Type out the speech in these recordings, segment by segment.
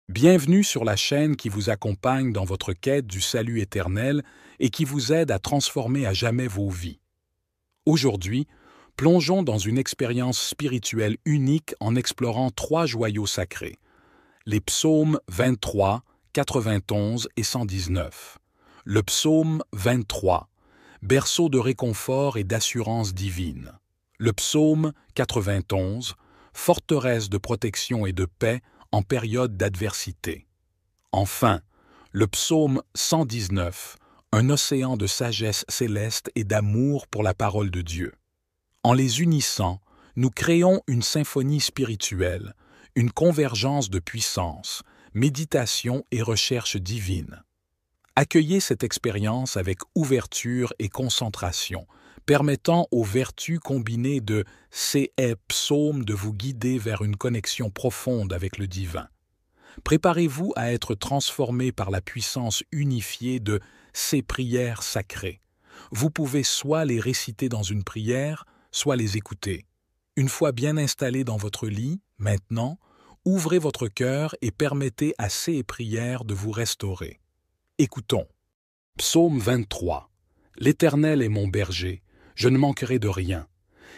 Bienvenue sur la chaîne qui vous accompagne dans votre quête du salut éternel et qui vous aide à transformer à jamais vos vies. Aujourd'hui, plongeons dans une expérience spirituelle unique en explorant trois joyaux sacrés, les psaumes 23, 91 et 119. Le psaume 23, berceau de réconfort et d'assurance divine. Le psaume 91, forteresse de protection et de paix en période d'adversité. Enfin, le psaume 119, un océan de sagesse céleste et d'amour pour la parole de Dieu. En les unissant, nous créons une symphonie spirituelle, une convergence de puissance, méditation et recherche divine. Accueillez cette expérience avec ouverture et concentration, permettant aux vertus combinées de ces psaumes de vous guider vers une connexion profonde avec le divin. Préparez-vous à être transformé par la puissance unifiée de ces prières sacrées. Vous pouvez soit les réciter dans une prière, soit les écouter. Une fois bien installé dans votre lit, maintenant, ouvrez votre cœur et permettez à ces prières de vous restaurer. Écoutons. Psaume 23. L'Éternel est mon berger, je ne manquerai de rien.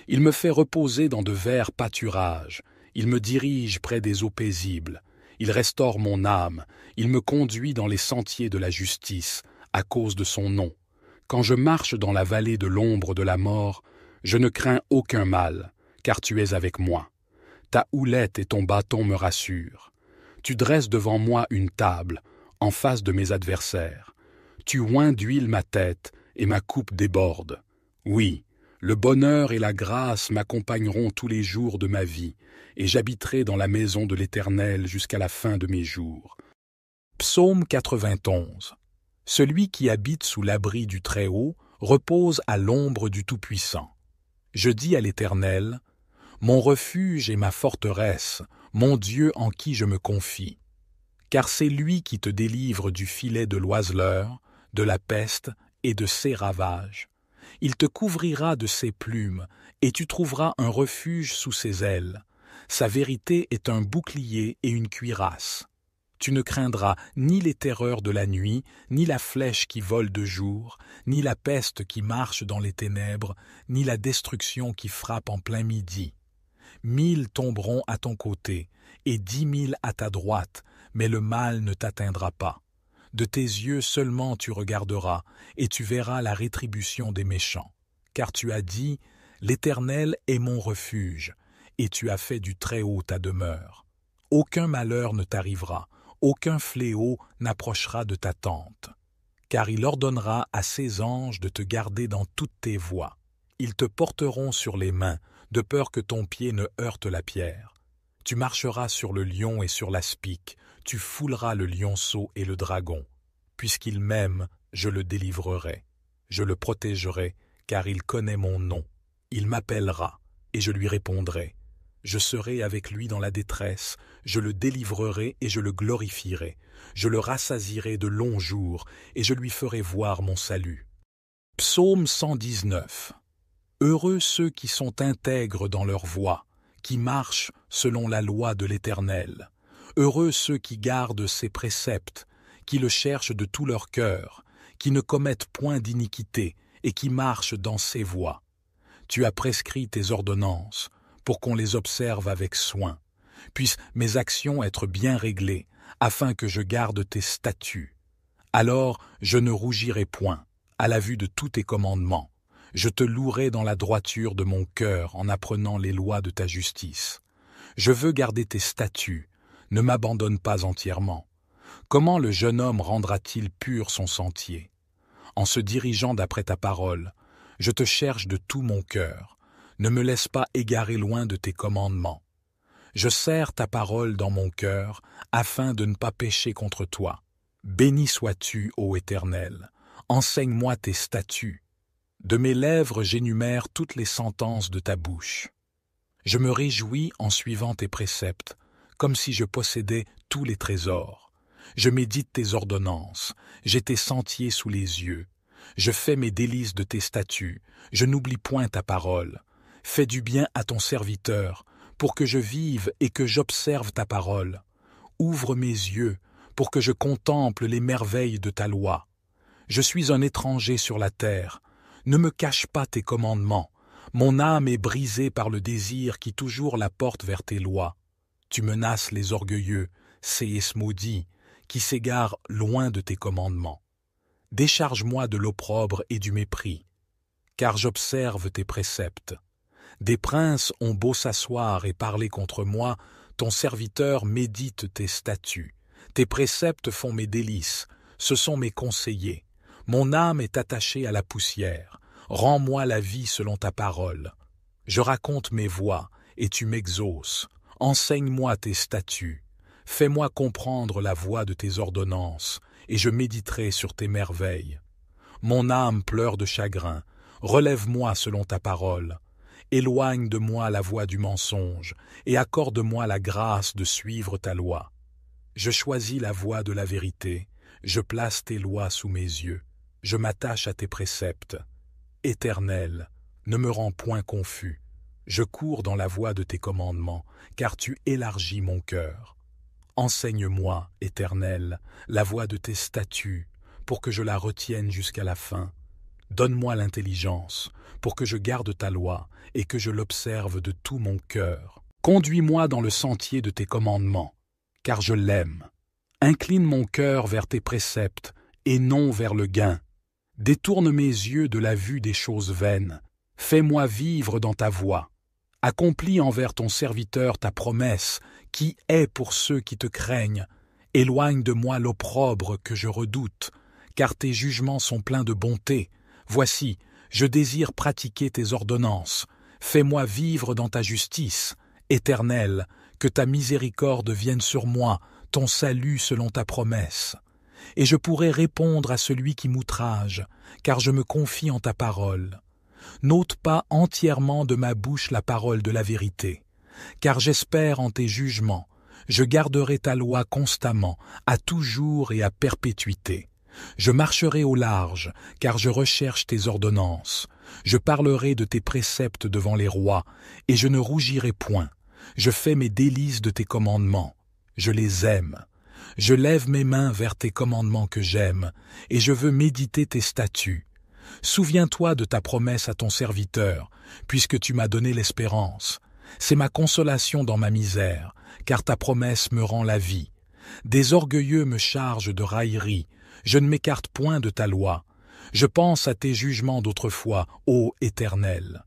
Il me fait reposer dans de verts pâturages, il me dirige près des eaux paisibles, il restaure mon âme, il me conduit dans les sentiers de la justice, à cause de son nom. Quand je marche dans la vallée de l'ombre de la mort, je ne crains aucun mal, car tu es avec moi. Ta houlette et ton bâton me rassurent. Tu dresses devant moi une table, en face de mes adversaires. Tu oins d'huile ma tête, et ma coupe déborde. Oui, le bonheur et la grâce m'accompagneront tous les jours de ma vie, et j'habiterai dans la maison de l'Éternel jusqu'à la fin de mes jours. Psaume 91. Celui qui habite sous l'abri du Très-Haut repose à l'ombre du Tout-Puissant. Je dis à l'Éternel, mon refuge et ma forteresse, mon Dieu en qui je me confie. Car c'est lui qui te délivre du filet de l'oiseleur, de la peste et de ses ravages. Il te couvrira de ses plumes, et tu trouveras un refuge sous ses ailes. Sa vérité est un bouclier et une cuirasse. Tu ne craindras ni les terreurs de la nuit, ni la flèche qui vole de jour, ni la peste qui marche dans les ténèbres, ni la destruction qui frappe en plein midi. 1000 tomberont à ton côté, et 10 000 à ta droite, mais le mal ne t'atteindra pas. De tes yeux seulement tu regarderas, et tu verras la rétribution des méchants. Car tu as dit, l'Éternel est mon refuge, et tu as fait du Très-Haut ta demeure. Aucun malheur ne t'arrivera, aucun fléau n'approchera de ta tente. Car il ordonnera à ses anges de te garder dans toutes tes voies. Ils te porteront sur les mains, de peur que ton pied ne heurte la pierre. Tu marcheras sur le lion et sur l'aspic, tu fouleras le lionceau et le dragon. Puisqu'il m'aime, je le délivrerai. Je le protégerai, car il connaît mon nom. Il m'appellera, et je lui répondrai. Je serai avec lui dans la détresse, je le délivrerai et je le glorifierai. Je le rassasierai de longs jours, et je lui ferai voir mon salut. Psaume 119. Heureux ceux qui sont intègres dans leur voie, qui marchent selon la loi de l'Éternel. Heureux ceux qui gardent ses préceptes, qui le cherchent de tout leur cœur, qui ne commettent point d'iniquité et qui marchent dans ses voies. Tu as prescrit tes ordonnances pour qu'on les observe avec soin. Puissent mes actions être bien réglées, afin que je garde tes statuts. Alors je ne rougirai point à la vue de tous tes commandements. Je te louerai dans la droiture de mon cœur en apprenant les lois de ta justice. Je veux garder tes statuts, ne m'abandonne pas entièrement. Comment le jeune homme rendra-t-il pur son sentier? En se dirigeant d'après ta parole, je te cherche de tout mon cœur. Ne me laisse pas égarer loin de tes commandements. Je serre ta parole dans mon cœur, afin de ne pas pécher contre toi. Béni sois-tu, ô Éternel, enseigne-moi tes statuts. De mes lèvres j'énumère toutes les sentences de ta bouche. Je me réjouis en suivant tes préceptes, comme si je possédais tous les trésors. Je médite tes ordonnances, j'ai tes sentiers sous les yeux. Je fais mes délices de tes statuts, je n'oublie point ta parole. Fais du bien à ton serviteur, pour que je vive et que j'observe ta parole. ouvre mes yeux pour que je contemple les merveilles de ta loi. Je suis un étranger sur la terre. Ne me cache pas tes commandements. Mon âme est brisée par le désir qui toujours la porte vers tes lois. Tu menaces les orgueilleux, séis maudits, qui s'égarent loin de tes commandements. Décharge-moi de l'opprobre et du mépris, car j'observe tes préceptes. Des princes ont beau s'asseoir et parler contre moi, ton serviteur médite tes statuts. Tes préceptes font mes délices, ce sont mes conseillers. Mon âme est attachée à la poussière. Rends-moi la vie selon ta parole. Je raconte mes voies, et tu m'exauces. Enseigne-moi tes statuts. Fais-moi comprendre la voie de tes ordonnances, et je méditerai sur tes merveilles. Mon âme pleure de chagrin. Relève-moi selon ta parole. Éloigne de moi la voie du mensonge, et accorde-moi la grâce de suivre ta loi. Je choisis la voie de la vérité, je place tes lois sous mes yeux, je m'attache à tes préceptes. Éternel, ne me rends point confus, je cours dans la voie de tes commandements, car tu élargis mon cœur. Enseigne-moi, Éternel, la voie de tes statuts, pour que je la retienne jusqu'à la fin. Donne-moi l'intelligence, pour que je garde ta loi et que je l'observe de tout mon cœur. Conduis-moi dans le sentier de tes commandements, car je l'aime. Incline mon cœur vers tes préceptes et non vers le gain. Détourne mes yeux de la vue des choses vaines. Fais-moi vivre dans ta voie. Accomplis envers ton serviteur ta promesse, qui est pour ceux qui te craignent. Éloigne de moi l'opprobre que je redoute, car tes jugements sont pleins de bonté. Voici, je désire pratiquer tes ordonnances. Fais-moi vivre dans ta justice. Éternel, que ta miséricorde vienne sur moi, ton salut selon ta promesse. Et je pourrai répondre à celui qui m'outrage, car je me confie en ta parole. N'ôte pas entièrement de ma bouche la parole de la vérité, car j'espère en tes jugements. Je garderai ta loi constamment, à toujours et à perpétuité. Je marcherai au large, car je recherche tes ordonnances. Je parlerai de tes préceptes devant les rois, et je ne rougirai point. Je fais mes délices de tes commandements. Je les aime. Je lève mes mains vers tes commandements que j'aime, et je veux méditer tes statuts. Souviens-toi de ta promesse à ton serviteur, puisque tu m'as donné l'espérance. C'est ma consolation dans ma misère, car ta promesse me rend la vie. Des orgueilleux me chargent de raillerie. Je ne m'écarte point de ta loi. Je pense à tes jugements d'autrefois, ô Éternel.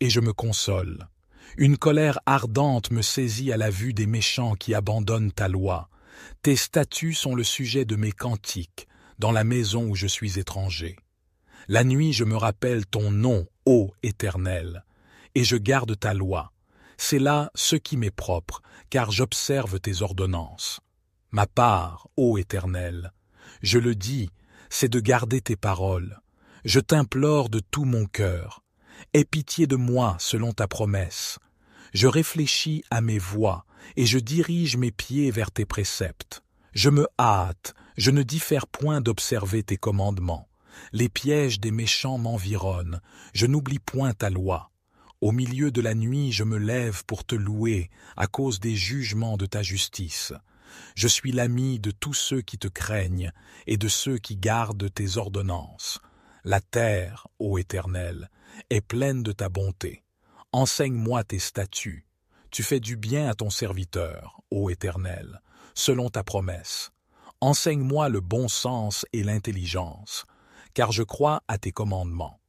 Et je me console. Une colère ardente me saisit à la vue des méchants qui abandonnent ta loi. Tes statuts sont le sujet de mes cantiques, dans la maison où je suis étranger. La nuit je me rappelle ton nom, ô Éternel, et je garde ta loi. C'est là ce qui m'est propre, car j'observe tes ordonnances. Ma part, ô Éternel, je le dis, c'est de garder tes paroles. Je t'implore de tout mon cœur. Aie pitié de moi selon ta promesse. Je réfléchis à mes voies et je dirige mes pieds vers tes préceptes. Je me hâte, je ne diffère point d'observer tes commandements. Les pièges des méchants m'environnent, je n'oublie point ta loi. Au milieu de la nuit, je me lève pour te louer à cause des jugements de ta justice. Je suis l'ami de tous ceux qui te craignent et de ceux qui gardent tes ordonnances. La terre, ô Éternel, est pleine de ta bonté. Enseigne-moi tes statuts. Tu fais du bien à ton serviteur, ô Éternel, selon ta promesse. Enseigne-moi le bon sens et l'intelligence, car je crois à tes commandements.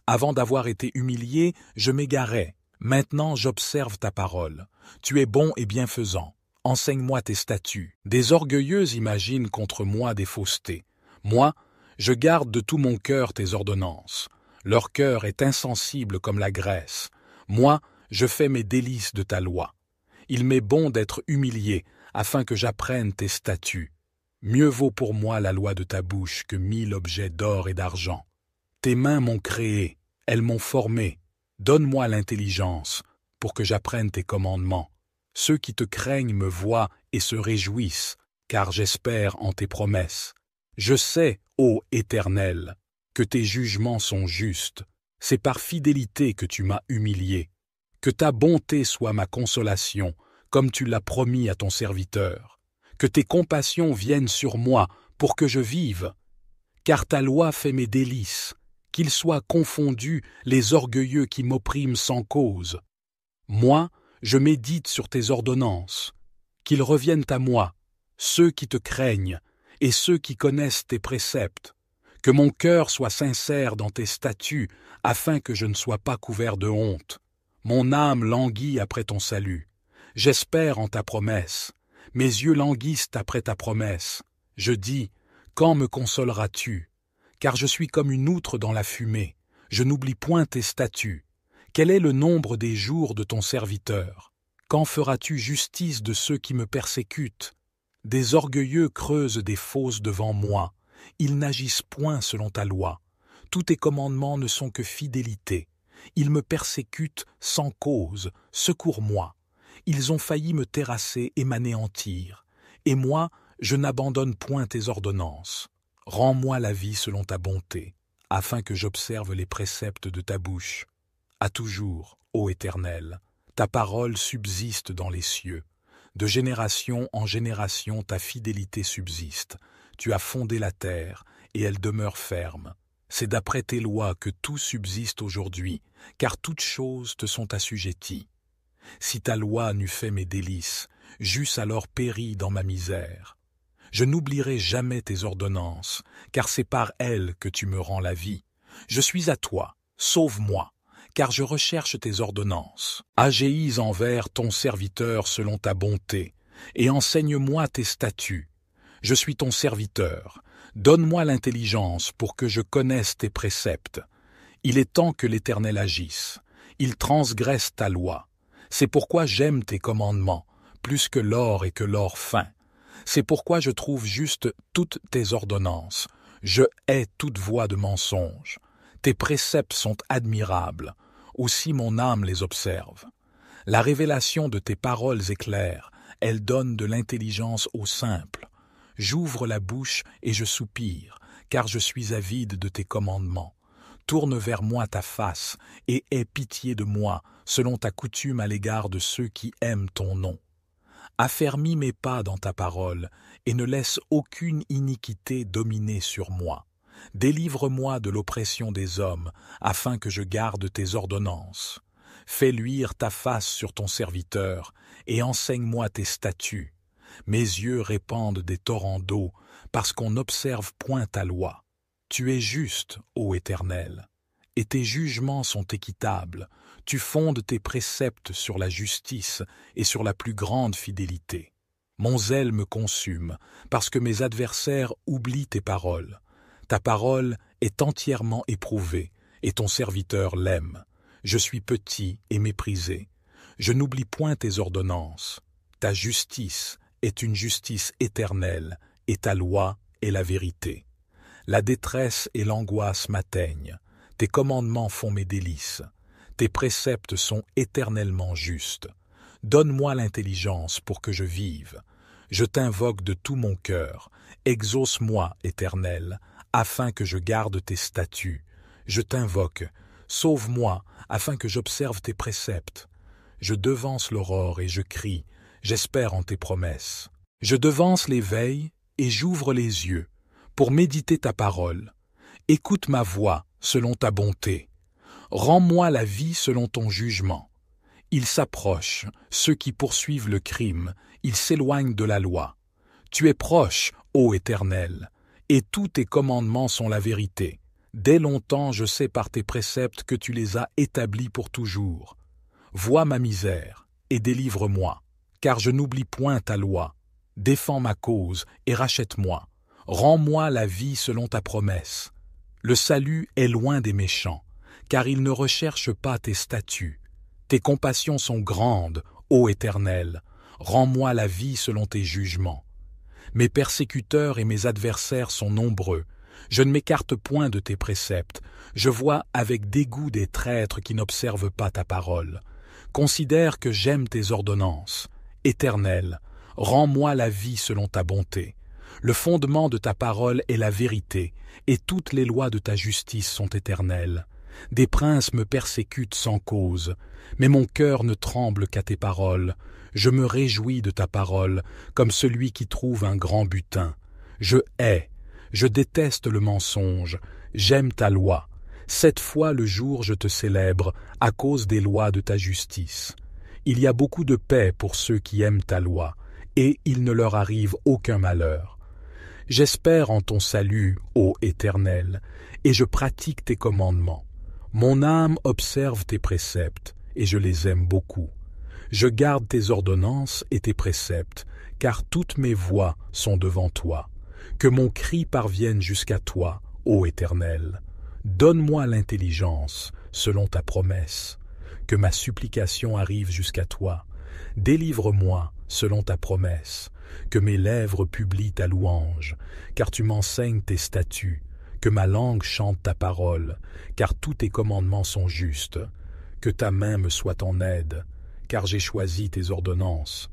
Avant d'avoir été humilié, je m'égarais. Maintenant j'observe ta parole. Tu es bon et bienfaisant. Enseigne-moi tes statuts. Des orgueilleux imaginent contre moi des faussetés. Moi, je garde de tout mon cœur tes ordonnances. Leur cœur est insensible comme la graisse. Moi, je fais mes délices de ta loi. Il m'est bon d'être humilié, afin que j'apprenne tes statuts. Mieux vaut pour moi la loi de ta bouche que 1000 objets d'or et d'argent. Tes mains m'ont créé, elles m'ont formé. Donne-moi l'intelligence, pour que j'apprenne tes commandements. Ceux qui te craignent me voient et se réjouissent, car j'espère en tes promesses. Je sais, ô Éternel, que tes jugements sont justes. C'est par fidélité que tu m'as humilié. Que ta bonté soit ma consolation, comme tu l'as promis à ton serviteur. Que tes compassions viennent sur moi pour que je vive. Car ta loi fait mes délices, qu'ils soient confondus les orgueilleux qui m'oppriment sans cause. Moi, je médite sur tes ordonnances, qu'ils reviennent à moi, ceux qui te craignent, et ceux qui connaissent tes préceptes. Que mon cœur soit sincère dans tes statuts, afin que je ne sois pas couvert de honte. Mon âme languit après ton salut. J'espère en ta promesse. Mes yeux languissent après ta promesse. Je dis, quand me consoleras-tu? Car je suis comme une outre dans la fumée. Je n'oublie point tes statuts. Quel est le nombre des jours de ton serviteur? Quand feras-tu justice de ceux qui me persécutent? Des orgueilleux creusent des fosses devant moi. Ils n'agissent point selon ta loi. Tous tes commandements ne sont que fidélité. Ils me persécutent sans cause. Secours-moi. Ils ont failli me terrasser et m'anéantir. Et moi, je n'abandonne point tes ordonnances. Rends-moi la vie selon ta bonté, afin que j'observe les préceptes de ta bouche. À toujours, ô Éternel, ta parole subsiste dans les cieux. De génération en génération ta fidélité subsiste. Tu as fondé la terre, et elle demeure ferme. C'est d'après tes lois que tout subsiste aujourd'hui, car toutes choses te sont assujetties. Si ta loi n'eût fait mes délices, j'eusse alors péri dans ma misère. Je n'oublierai jamais tes ordonnances, car c'est par elles que tu me rends la vie. Je suis à toi, sauve-moi, car je recherche tes ordonnances. Agéis envers ton serviteur selon ta bonté, et enseigne-moi tes statuts. Je suis ton serviteur, donne-moi l'intelligence pour que je connaisse tes préceptes. Il est temps que l'Éternel agisse, il transgresse ta loi. C'est pourquoi j'aime tes commandements, plus que l'or et que l'or fin. C'est pourquoi je trouve juste toutes tes ordonnances. Je hais toute voie de mensonge. Tes préceptes sont admirables, aussi mon âme les observe. La révélation de tes paroles est claire, elle donne de l'intelligence aux simples. J'ouvre la bouche et je soupire, car je suis avide de tes commandements. Tourne vers moi ta face et aie pitié de moi, selon ta coutume à l'égard de ceux qui aiment ton nom. Affermis mes pas dans ta parole, et ne laisse aucune iniquité dominer sur moi. Délivre-moi de l'oppression des hommes, afin que je garde tes ordonnances. Fais luire ta face sur ton serviteur, et enseigne-moi tes statuts. Mes yeux répandent des torrents d'eau, parce qu'on n'observe point ta loi. Tu es juste, ô Éternel, et tes jugements sont équitables. Tu fondes tes préceptes sur la justice et sur la plus grande fidélité. Mon zèle me consume, parce que mes adversaires oublient tes paroles. Ta parole est entièrement éprouvée, et ton serviteur l'aime. Je suis petit et méprisé. Je n'oublie point tes ordonnances. Ta justice est une justice éternelle, et ta loi est la vérité. La détresse et l'angoisse m'atteignent. Tes commandements font mes délices. Tes préceptes sont éternellement justes. Donne-moi l'intelligence pour que je vive. Je t'invoque de tout mon cœur. Exauce-moi, Éternel, afin que je garde tes statuts. Je t'invoque. Sauve-moi, afin que j'observe tes préceptes. Je devance l'aurore et je crie. J'espère en tes promesses. Je devance les veilles et j'ouvre les yeux pour méditer ta parole. Écoute ma voix selon ta bonté. Rends-moi la vie selon ton jugement. Ils s'approchent, ceux qui poursuivent le crime, ils s'éloignent de la loi. Tu es proche, ô Éternel, et tous tes commandements sont la vérité. Dès longtemps je sais par tes préceptes que tu les as établis pour toujours. Vois ma misère, et délivre-moi, car je n'oublie point ta loi. Défends ma cause, et rachète-moi. Rends-moi la vie selon ta promesse. Le salut est loin des méchants, car ils ne recherchent pas tes statuts. Tes compassions sont grandes, ô Éternel. Rends-moi la vie selon tes jugements. Mes persécuteurs et mes adversaires sont nombreux. Je ne m'écarte point de tes préceptes. Je vois avec dégoût des traîtres qui n'observent pas ta parole. Considère que j'aime tes ordonnances. Éternel, rends-moi la vie selon ta bonté. Le fondement de ta parole est la vérité, et toutes les lois de ta justice sont éternelles. Des princes me persécutent sans cause, mais mon cœur ne tremble qu'à tes paroles. Je me réjouis de ta parole, comme celui qui trouve un grand butin. Je déteste le mensonge, j'aime ta loi. 7 fois le jour je te célèbre, à cause des lois de ta justice. Il y a beaucoup de paix pour ceux qui aiment ta loi, et il ne leur arrive aucun malheur. J'espère en ton salut, ô Éternel, et je pratique tes commandements. Mon âme observe tes préceptes, et je les aime beaucoup. Je garde tes ordonnances et tes préceptes, car toutes mes voies sont devant toi. Que mon cri parvienne jusqu'à toi, ô Éternel. Donne-moi l'intelligence, selon ta promesse. Que ma supplication arrive jusqu'à toi. Délivre-moi, selon ta promesse. Que mes lèvres publient ta louange, car tu m'enseignes tes statuts. Que ma langue chante ta parole, car tous tes commandements sont justes. Que ta main me soit en aide, car j'ai choisi tes ordonnances.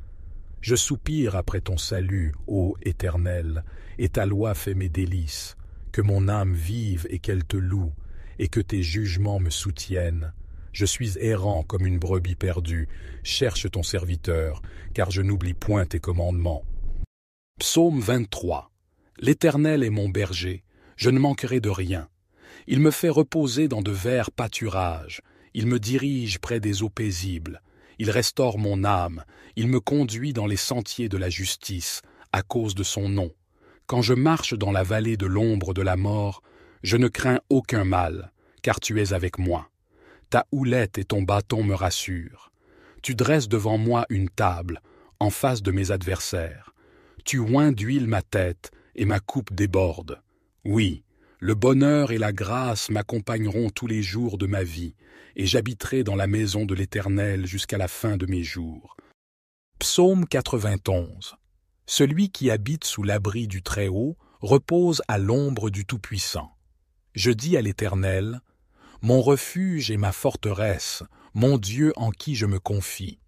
Je soupire après ton salut, ô Éternel, et ta loi fait mes délices. Que mon âme vive et qu'elle te loue, et que tes jugements me soutiennent. Je suis errant comme une brebis perdue, cherche ton serviteur, car je n'oublie point tes commandements. Psaume 23. L'Éternel est mon berger, je ne manquerai de rien. Il me fait reposer dans de verts pâturages, il me dirige près des eaux paisibles. Il restaure mon âme, il me conduit dans les sentiers de la justice, à cause de son nom. Quand je marche dans la vallée de l'ombre de la mort, je ne crains aucun mal, car tu es avec moi. Ta houlette et ton bâton me rassurent. Tu dresses devant moi une table, en face de mes adversaires. Tu oins d'huile ma tête, et ma coupe déborde. Oui, le bonheur et la grâce m'accompagneront tous les jours de ma vie, et j'habiterai dans la maison de l'Éternel jusqu'à la fin de mes jours. Psaume 91. Celui qui habite sous l'abri du Très-Haut repose à l'ombre du Tout-Puissant. Je dis à l'Éternel, mon refuge et ma forteresse, mon Dieu en qui je me confie.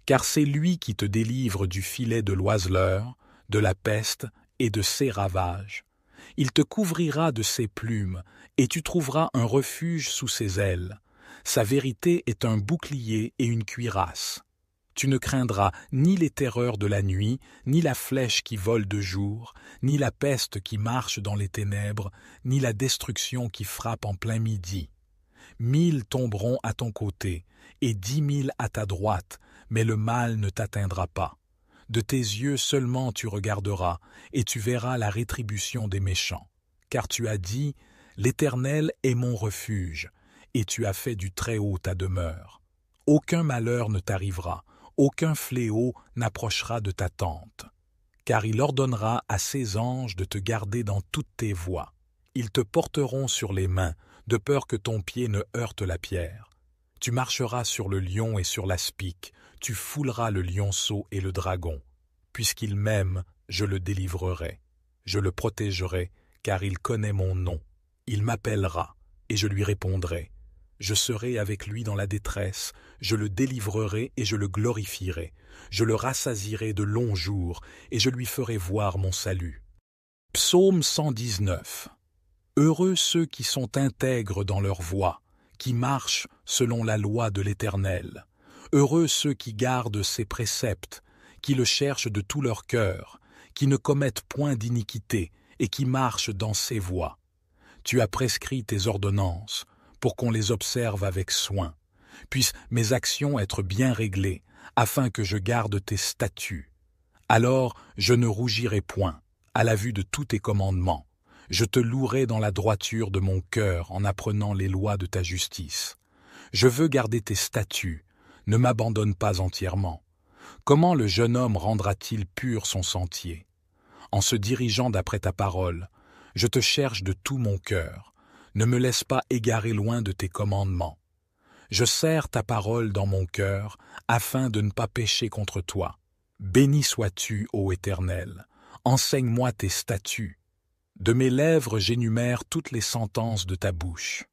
Car c'est lui qui te délivre du filet de l'oiseleur, de la peste et de ses ravages. Il te couvrira de ses plumes, et tu trouveras un refuge sous ses ailes. Sa vérité est un bouclier et une cuirasse. Tu ne craindras ni les terreurs de la nuit, ni la flèche qui vole de jour, ni la peste qui marche dans les ténèbres, ni la destruction qui frappe en plein midi. 1000 tomberont à ton côté, et 10 000 à ta droite, mais le mal ne t'atteindra pas. De tes yeux seulement tu regarderas, et tu verras la rétribution des méchants. Car tu as dit, l'Éternel est mon refuge, et tu as fait du Très-Haut ta demeure. Aucun malheur ne t'arrivera, aucun fléau n'approchera de ta tente. Car il ordonnera à ses anges de te garder dans toutes tes voies. Ils te porteront sur les mains, de peur que ton pied ne heurte la pierre. Tu marcheras sur le lion et sur l'aspic, tu fouleras le lionceau et le dragon. Puisqu'il m'aime, je le délivrerai. Je le protégerai, car il connaît mon nom. Il m'appellera, et je lui répondrai. Je serai avec lui dans la détresse, je le délivrerai et je le glorifierai. Je le rassasierai de longs jours, et je lui ferai voir mon salut. Psaume 119. Heureux ceux qui sont intègres dans leur voie, qui marchent selon la loi de l'Éternel. Heureux ceux qui gardent ses préceptes, qui le cherchent de tout leur cœur, qui ne commettent point d'iniquité et qui marchent dans ses voies. Tu as prescrit tes ordonnances, pour qu'on les observe avec soin. Puissent mes actions être bien réglées, afin que je garde tes statuts. Alors je ne rougirai point, à la vue de tous tes commandements. Je te louerai dans la droiture de mon cœur en apprenant les lois de ta justice. Je veux garder tes statuts, ne m'abandonne pas entièrement. Comment le jeune homme rendra-t-il pur son sentier? En se dirigeant d'après ta parole, je te cherche de tout mon cœur. Ne me laisse pas égarer loin de tes commandements. Je serre ta parole dans mon cœur, afin de ne pas pécher contre toi. Béni sois-tu, ô Éternel. Enseigne-moi tes statuts. De mes lèvres j'énumère toutes les sentences de ta bouche.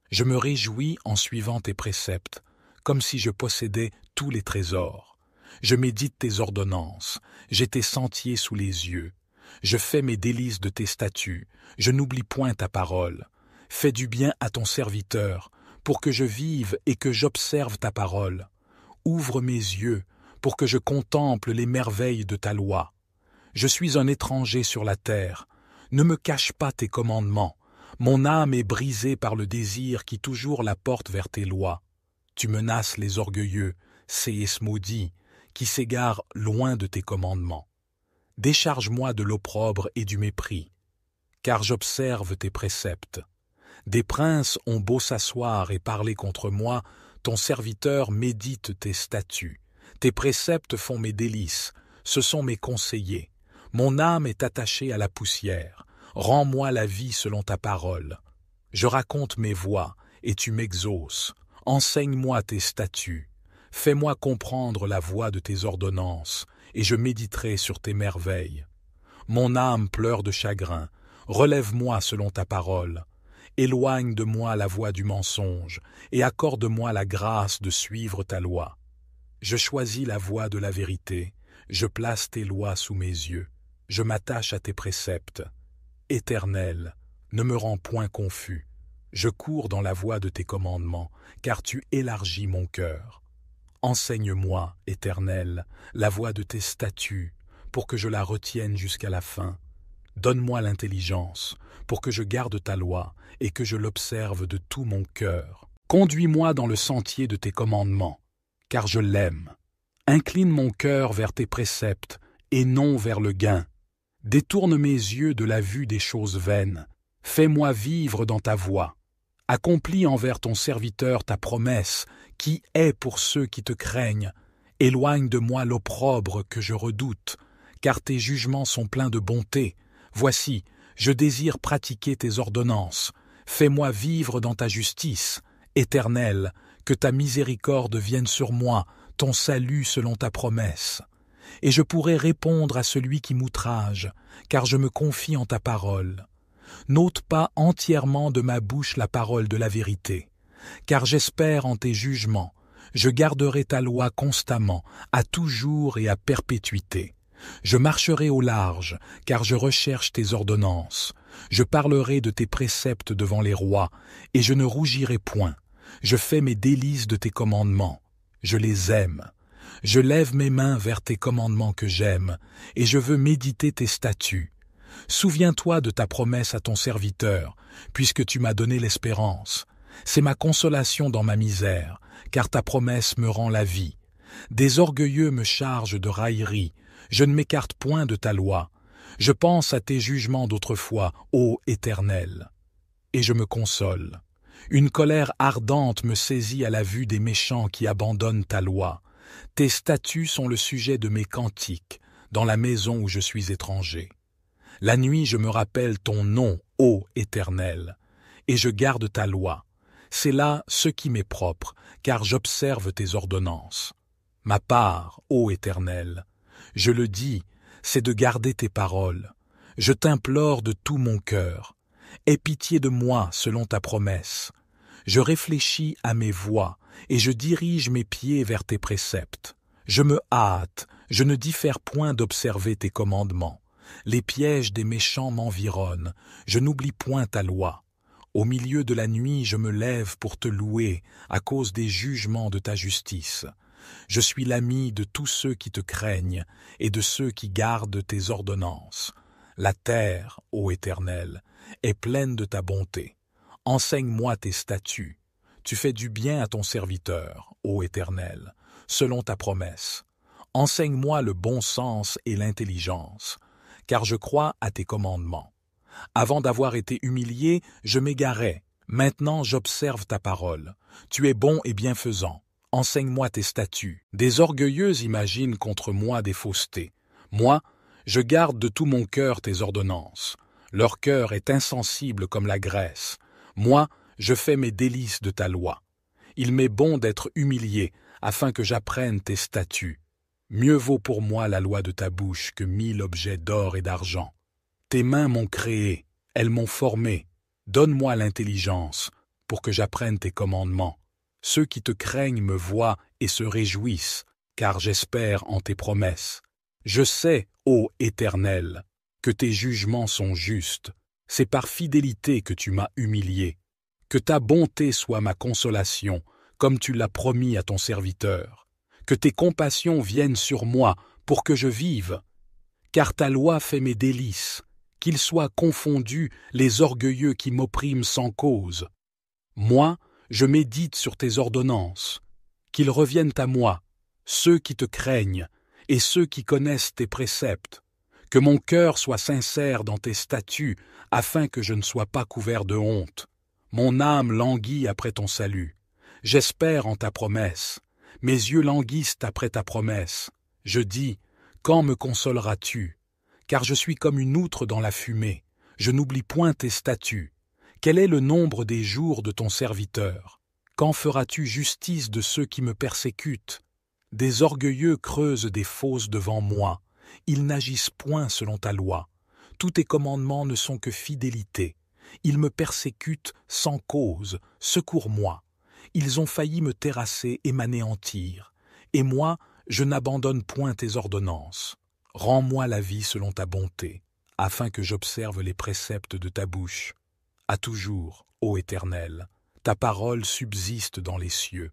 Je me réjouis en suivant tes préceptes, comme si je possédais tous les trésors. Je médite tes ordonnances, j'ai tes sentiers sous les yeux. Je fais mes délices de tes statuts, je n'oublie point ta parole. Fais du bien à ton serviteur, pour que je vive et que j'observe ta parole. Ouvre mes yeux, pour que je contemple les merveilles de ta loi. Je suis un étranger sur la terre. Ne me cache pas tes commandements. Mon âme est brisée par le désir qui toujours la porte vers tes lois. Tu menaces les orgueilleux, séis maudits, qui s'égarent loin de tes commandements. Décharge-moi de l'opprobre et du mépris, car j'observe tes préceptes. Des princes ont beau s'asseoir et parler contre moi, ton serviteur médite tes statuts. Tes préceptes font mes délices, ce sont mes conseillers. Mon âme est attachée à la poussière. Rends-moi la vie selon ta parole. Je raconte mes voies, et tu m'exauces. Enseigne-moi tes statuts. Fais-moi comprendre la voie de tes ordonnances, et je méditerai sur tes merveilles. Mon âme pleure de chagrin. Relève-moi selon ta parole. Éloigne de moi la voie du mensonge, et accorde-moi la grâce de suivre ta loi. Je choisis la voie de la vérité. Je place tes lois sous mes yeux. Je m'attache à tes préceptes. Éternel, ne me rends point confus. Je cours dans la voie de tes commandements, car tu élargis mon cœur. Enseigne-moi, Éternel, la voie de tes statuts, pour que je la retienne jusqu'à la fin. Donne-moi l'intelligence, pour que je garde ta loi et que je l'observe de tout mon cœur. Conduis-moi dans le sentier de tes commandements, car je l'aime. Incline mon cœur vers tes préceptes et non vers le gain. Détourne mes yeux de la vue des choses vaines. Fais-moi vivre dans ta voie. Accomplis envers ton serviteur ta promesse, qui est pour ceux qui te craignent. Éloigne de moi l'opprobre que je redoute, car tes jugements sont pleins de bonté. Voici, je désire pratiquer tes ordonnances. Fais-moi vivre dans ta justice. Éternel, que ta miséricorde vienne sur moi, ton salut selon ta promesse. Et je pourrai répondre à celui qui m'outrage, car je me confie en ta parole. N'ôte pas entièrement de ma bouche la parole de la vérité, car j'espère en tes jugements. Je garderai ta loi constamment, à toujours et à perpétuité. Je marcherai au large, car je recherche tes ordonnances. Je parlerai de tes préceptes devant les rois, et je ne rougirai point. Je fais mes délices de tes commandements. Je les aime. Je lève mes mains vers tes commandements que j'aime, et je veux méditer tes statuts. Souviens-toi de ta promesse à ton serviteur, puisque tu m'as donné l'espérance. C'est ma consolation dans ma misère, car ta promesse me rend la vie. Des orgueilleux me chargent de raillerie, je ne m'écarte point de ta loi. Je pense à tes jugements d'autrefois, ô Éternel. Et je me console. Une colère ardente me saisit à la vue des méchants qui abandonnent ta loi. Tes statuts sont le sujet de mes cantiques, dans la maison où je suis étranger. La nuit je me rappelle ton nom, ô Éternel, et je garde ta loi. C'est là ce qui m'est propre, car j'observe tes ordonnances. Ma part, ô Éternel, je le dis, c'est de garder tes paroles. Je t'implore de tout mon cœur. Aie pitié de moi selon ta promesse. Je réfléchis à mes voies, et je dirige mes pieds vers tes préceptes. Je me hâte, je ne diffère point d'observer tes commandements. Les pièges des méchants m'environnent, je n'oublie point ta loi. Au milieu de la nuit je me lève pour te louer à cause des jugements de ta justice. Je suis l'ami de tous ceux qui te craignent et de ceux qui gardent tes ordonnances. La terre, ô Éternel, est pleine de ta bonté. Enseigne-moi tes statuts. Tu fais du bien à ton serviteur, ô Éternel, selon ta promesse. Enseigne-moi le bon sens et l'intelligence, car je crois à tes commandements. Avant d'avoir été humilié, je m'égarais. Maintenant j'observe ta parole. Tu es bon et bienfaisant. Enseigne-moi tes statuts. Des orgueilleux imaginent contre moi des faussetés. Moi, je garde de tout mon cœur tes ordonnances. Leur cœur est insensible comme la graisse. Moi, je fais mes délices de ta loi. Il m'est bon d'être humilié, afin que j'apprenne tes statuts. Mieux vaut pour moi la loi de ta bouche que 1000 objets d'or et d'argent. Tes mains m'ont créé, elles m'ont formé. Donne-moi l'intelligence, pour que j'apprenne tes commandements. Ceux qui te craignent me voient et se réjouissent, car j'espère en tes promesses. Je sais, ô Éternel, que tes jugements sont justes. C'est par fidélité que tu m'as humilié. Que ta bonté soit ma consolation, comme tu l'as promis à ton serviteur. que tes compassions viennent sur moi pour que je vive. Car ta loi fait mes délices, qu'ils soient confondus les orgueilleux qui m'oppriment sans cause. Moi, je médite sur tes ordonnances, qu'ils reviennent à moi, ceux qui te craignent et ceux qui connaissent tes préceptes, que mon cœur soit sincère dans tes statuts, afin que je ne sois pas couvert de honte. Mon âme languit après ton salut. J'espère en ta promesse. Mes yeux languissent après ta promesse. Je dis, quand me consoleras-tu? Car je suis comme une outre dans la fumée. Je n'oublie point tes statuts. Quel est le nombre des jours de ton serviteur? Quand feras-tu justice de ceux qui me persécutent? Des orgueilleux creusent des fosses devant moi. Ils n'agissent point selon ta loi. Tous tes commandements ne sont que fidélité. Ils me persécutent sans cause. Secours-moi. Ils ont failli me terrasser et m'anéantir. Et moi, je n'abandonne point tes ordonnances. Rends-moi la vie selon ta bonté, afin que j'observe les préceptes de ta bouche. À toujours, ô Éternel, ta parole subsiste dans les cieux.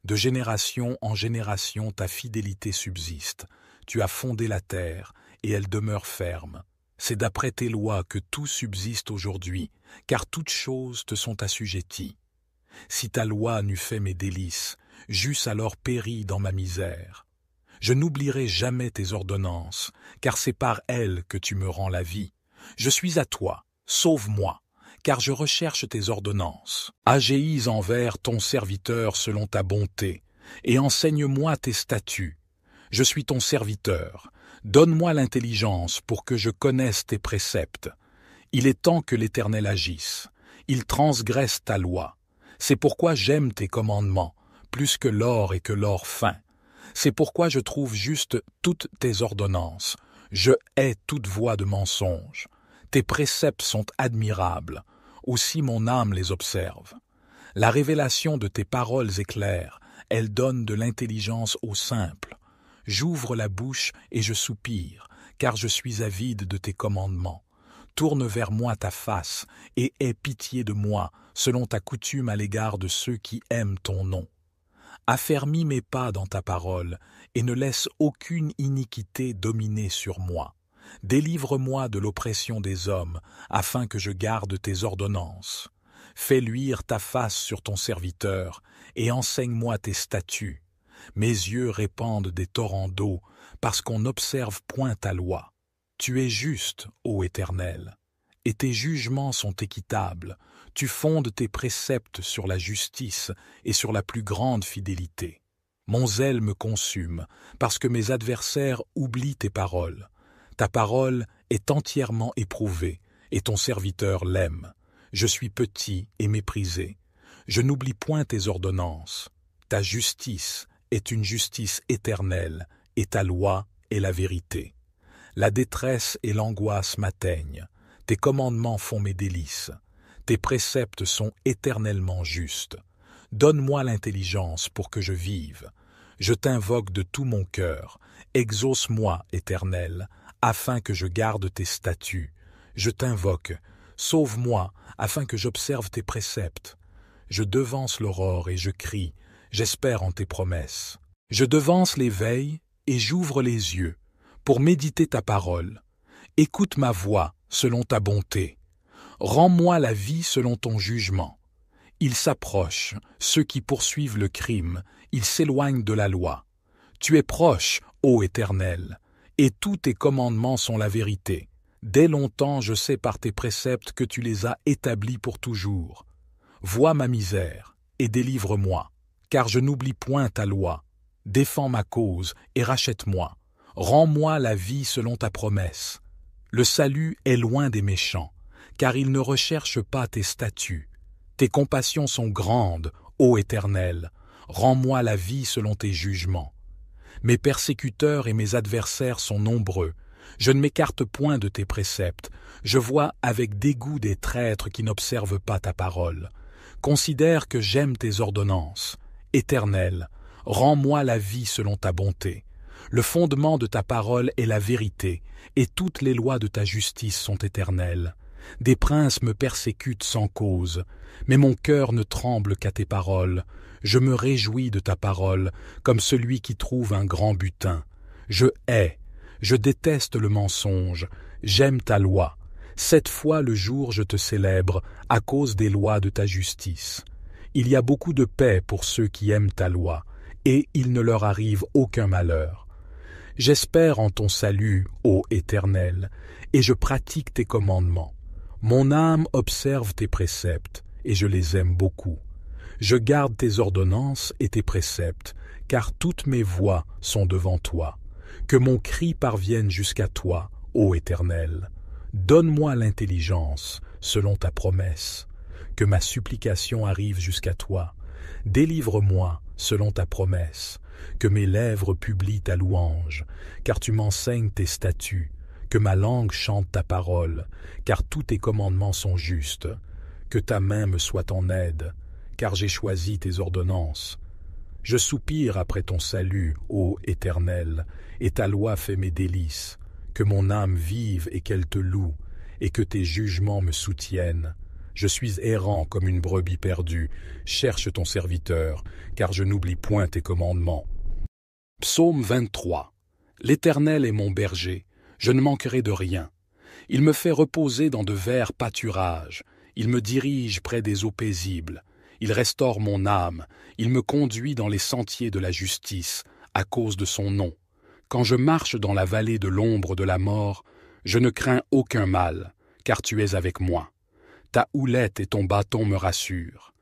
De génération en génération, ta fidélité subsiste. Tu as fondé la terre, et elle demeure ferme. C'est d'après tes lois que tout subsiste aujourd'hui, car toutes choses te sont assujetties. Si ta loi n'eût fait mes délices, j'eusse alors péri dans ma misère. Je n'oublierai jamais tes ordonnances, car c'est par elles que tu me rends la vie. Je suis à toi, sauve-moi, car je recherche tes ordonnances. Agéis envers ton serviteur selon ta bonté, et enseigne-moi tes statuts. Je suis ton serviteur, donne-moi l'intelligence pour que je connaisse tes préceptes. Il est temps que l'Éternel agisse, il transgresse ta loi. C'est pourquoi j'aime tes commandements, plus que l'or et que l'or fin. C'est pourquoi je trouve juste toutes tes ordonnances. Je hais toute voie de mensonge. Tes préceptes sont admirables. Aussi mon âme les observe. La révélation de tes paroles est claire. Elle donne de l'intelligence aux simples. J'ouvre la bouche et je soupire, car je suis avide de tes commandements. Tourne vers moi ta face et aie pitié de moi, selon ta coutume à l'égard de ceux qui aiment ton nom. Affermis mes pas dans ta parole, et ne laisse aucune iniquité dominer sur moi. Délivre-moi de l'oppression des hommes, afin que je garde tes ordonnances. Fais luire ta face sur ton serviteur, et enseigne-moi tes statuts. Mes yeux répandent des torrents d'eau, parce qu'on n'observe point ta loi. Tu es juste, ô Éternel, et tes jugements sont équitables. Tu fondes tes préceptes sur la justice et sur la plus grande fidélité. Mon zèle me consume, parce que mes adversaires oublient tes paroles. Ta parole est entièrement éprouvée, et ton serviteur l'aime. Je suis petit et méprisé. Je n'oublie point tes ordonnances. Ta justice est une justice éternelle, et ta loi est la vérité. La détresse et l'angoisse m'atteignent. Tes commandements font mes délices. Tes préceptes sont éternellement justes. Donne-moi l'intelligence pour que je vive. Je t'invoque de tout mon cœur. Exauce-moi, Éternel, afin que je garde tes statuts. Je t'invoque. Sauve-moi, afin que j'observe tes préceptes. Je devance l'aurore et je crie. J'espère en tes promesses. Je devance les veilles et j'ouvre les yeux pour méditer ta parole. Écoute ma voix selon ta bonté. Rends-moi la vie selon ton jugement. Ils s'approchent, ceux qui poursuivent le crime, ils s'éloignent de la loi. Tu es proche, ô Éternel, et tous tes commandements sont la vérité. Dès longtemps je sais par tes préceptes que tu les as établis pour toujours. Vois ma misère, et délivre-moi, car je n'oublie point ta loi. Défends ma cause, et rachète-moi. Rends-moi la vie selon ta promesse. Le salut est loin des méchants, car ils ne recherchent pas tes statuts. Tes compassions sont grandes, ô Éternel. Rends-moi la vie selon tes jugements. Mes persécuteurs et mes adversaires sont nombreux. Je ne m'écarte point de tes préceptes. Je vois avec dégoût des traîtres qui n'observent pas ta parole. Considère que j'aime tes ordonnances. Éternel, rends-moi la vie selon ta bonté. Le fondement de ta parole est la vérité, et toutes les lois de ta justice sont éternelles. Des princes me persécutent sans cause, mais mon cœur ne tremble qu'à tes paroles. Je me réjouis de ta parole, comme celui qui trouve un grand butin. Je déteste le mensonge, j'aime ta loi. 7 fois le jour je te célèbre, à cause des lois de ta justice. Il y a beaucoup de paix pour ceux qui aiment ta loi, et il ne leur arrive aucun malheur. J'espère en ton salut, ô Éternel, et je pratique tes commandements. Mon âme observe tes préceptes, et je les aime beaucoup. Je garde tes ordonnances et tes préceptes, car toutes mes voies sont devant toi. Que mon cri parvienne jusqu'à toi, ô Éternel. Donne-moi l'intelligence, selon ta promesse. Que ma supplication arrive jusqu'à toi. Délivre-moi, selon ta promesse. Que mes lèvres publient ta louange, car tu m'enseignes tes statuts. Que ma langue chante ta parole, car tous tes commandements sont justes. Que ta main me soit en aide, car j'ai choisi tes ordonnances. Je soupire après ton salut, ô Éternel, et ta loi fait mes délices. Que mon âme vive et qu'elle te loue, et que tes jugements me soutiennent. Je suis errant comme une brebis perdue, cherche ton serviteur, car je n'oublie point tes commandements. Psaume 23. L'Éternel est mon berger, je ne manquerai de rien. Il me fait reposer dans de verts pâturages, il me dirige près des eaux paisibles. Il restaure mon âme, il me conduit dans les sentiers de la justice, à cause de son nom. Quand je marche dans la vallée de l'ombre de la mort, je ne crains aucun mal, car tu es avec moi. Ta houlette et ton bâton me rassurent.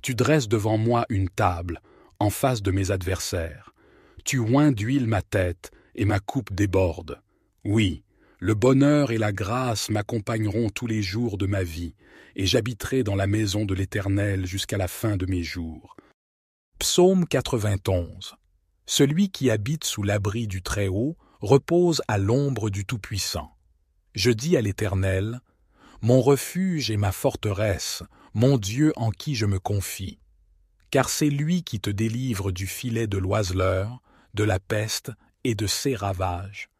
Tu dresses devant moi une table, en face de mes adversaires. Tu oins d'huile ma tête, et ma coupe déborde. Oui, le bonheur et la grâce m'accompagneront tous les jours de ma vie, et j'habiterai dans la maison de l'Éternel jusqu'à la fin de mes jours. Psaume 91. Celui qui habite sous l'abri du Très-Haut repose à l'ombre du Tout-Puissant. Je dis à l'Éternel, mon refuge et ma forteresse, mon Dieu en qui je me confie. Car c'est lui qui te délivre du filet de l'oiseleur, de la peste et de ses ravages.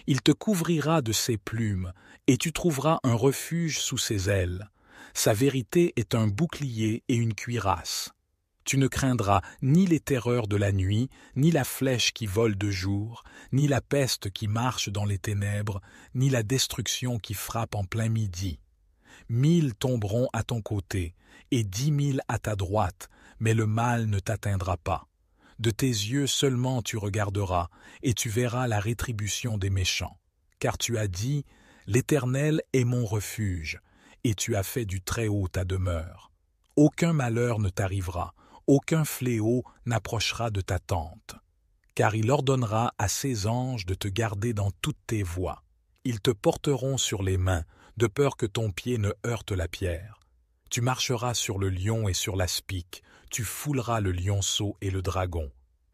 Il te couvrira de ses plumes, et tu trouveras un refuge sous ses ailes. Sa vérité est un bouclier et une cuirasse. Tu ne craindras ni les terreurs de la nuit, ni la flèche qui vole de jour, ni la peste qui marche dans les ténèbres, ni la destruction qui frappe en plein midi. 1000 tomberont à ton côté, et 10 000 à ta droite, mais le mal ne t'atteindra pas. De tes yeux seulement tu regarderas, et tu verras la rétribution des méchants. Car tu as dit, l'Éternel est mon refuge, et tu as fait du Très-Haut ta demeure. Aucun malheur ne t'arrivera, aucun fléau n'approchera de ta tente. Car il ordonnera à ses anges de te garder dans toutes tes voies. Ils te porteront sur les mains, de peur que ton pied ne heurte la pierre. Tu marcheras sur le lion et sur l'aspic, tu fouleras le lionceau et le dragon.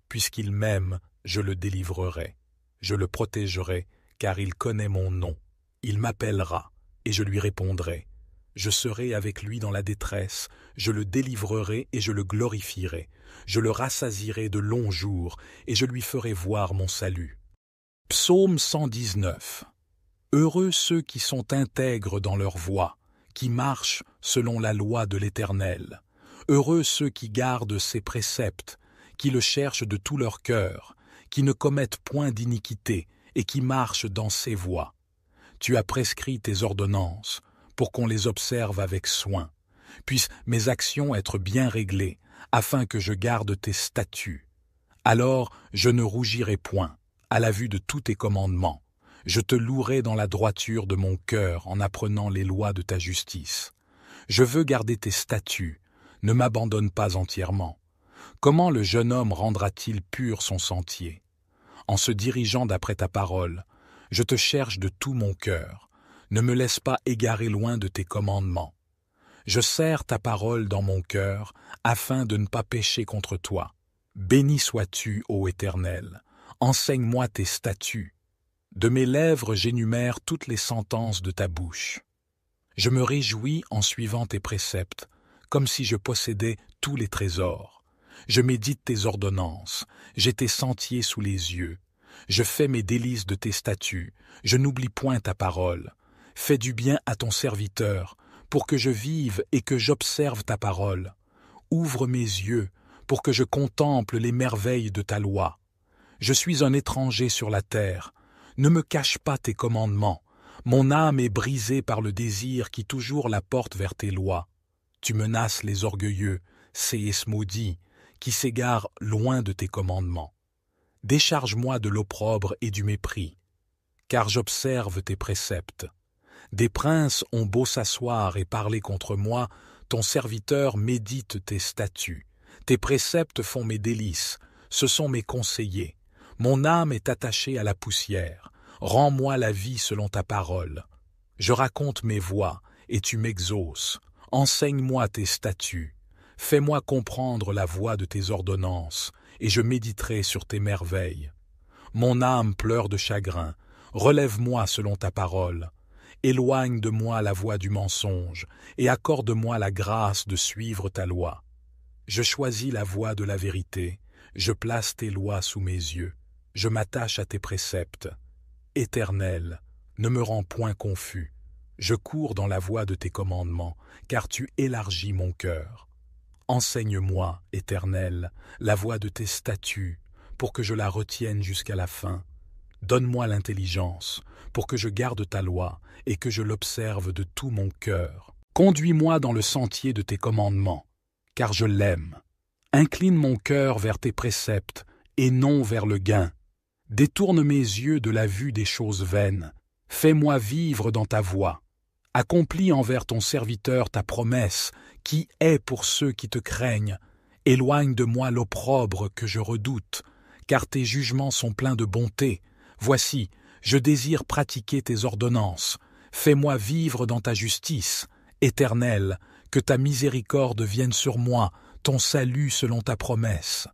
Puisqu'il m'aime, je le délivrerai. Je le protégerai, car il connaît mon nom. Il m'appellera, et je lui répondrai. Je serai avec lui dans la détresse, je le délivrerai et je le glorifierai. Je le rassasierai de longs jours, et je lui ferai voir mon salut. Psaume 119. Heureux ceux qui sont intègres dans leur voie, qui marchent selon la loi de l'Éternel. Heureux ceux qui gardent ses préceptes, qui le cherchent de tout leur cœur, qui ne commettent point d'iniquité et qui marchent dans ses voies. Tu as prescrit tes ordonnances pour qu'on les observe avec soin. Puissent mes actions être bien réglées, afin que je garde tes statuts. Alors je ne rougirai point, à la vue de tous tes commandements. Je te louerai dans la droiture de mon cœur en apprenant les lois de ta justice. Je veux garder tes statuts, ne m'abandonne pas entièrement. Comment le jeune homme rendra-t-il pur son sentier? En se dirigeant d'après ta parole, je te cherche de tout mon cœur. Ne me laisse pas égarer loin de tes commandements. Je serre ta parole dans mon cœur, afin de ne pas pécher contre toi. Béni sois-tu, ô Éternel, enseigne-moi tes statuts. De mes lèvres j'énumère toutes les sentences de ta bouche. Je me réjouis en suivant tes préceptes, comme si je possédais tous les trésors. Je médite tes ordonnances, j'ai tes sentiers sous les yeux. Je fais mes délices de tes statuts, je n'oublie point ta parole. Fais du bien à ton serviteur, pour que je vive et que j'observe ta parole. Ouvre mes yeux, pour que je contemple les merveilles de ta loi. Je suis un étranger sur la terre. Ne me cache pas tes commandements. Mon âme est brisée par le désir qui toujours la porte vers tes lois. Tu menaces les orgueilleux, séis maudits, qui s'égarent loin de tes commandements. Décharge-moi de l'opprobre et du mépris, car j'observe tes préceptes. Des princes ont beau s'asseoir et parler contre moi, ton serviteur médite tes statuts. Tes préceptes font mes délices, ce sont mes conseillers. Mon âme est attachée à la poussière. Rends-moi la vie selon ta parole. Je raconte mes voies, et tu m'exauces. Enseigne-moi tes statuts. Fais-moi comprendre la voie de tes ordonnances, et je méditerai sur tes merveilles. Mon âme pleure de chagrin. Relève-moi selon ta parole. Éloigne de moi la voie du mensonge, et accorde-moi la grâce de suivre ta loi. Je choisis la voie de la vérité, je place tes lois sous mes yeux, je m'attache à tes préceptes. Éternel, ne me rends point confus, je cours dans la voie de tes commandements, car tu élargis mon cœur. Enseigne-moi, Éternel, la voie de tes statuts, pour que je la retienne jusqu'à la fin. Donne-moi l'intelligence, pour que je garde ta loi et que je l'observe de tout mon cœur. Conduis-moi dans le sentier de tes commandements, car je l'aime. Incline mon cœur vers tes préceptes et non vers le gain. Détourne mes yeux de la vue des choses vaines. Fais-moi vivre dans ta voie. Accomplis envers ton serviteur ta promesse, qui est pour ceux qui te craignent. Éloigne de moi l'opprobre que je redoute, car tes jugements sont pleins de bonté. Voici, je désire pratiquer tes ordonnances. Fais-moi vivre dans ta justice. Éternel, que ta miséricorde vienne sur moi, ton salut selon ta promesse.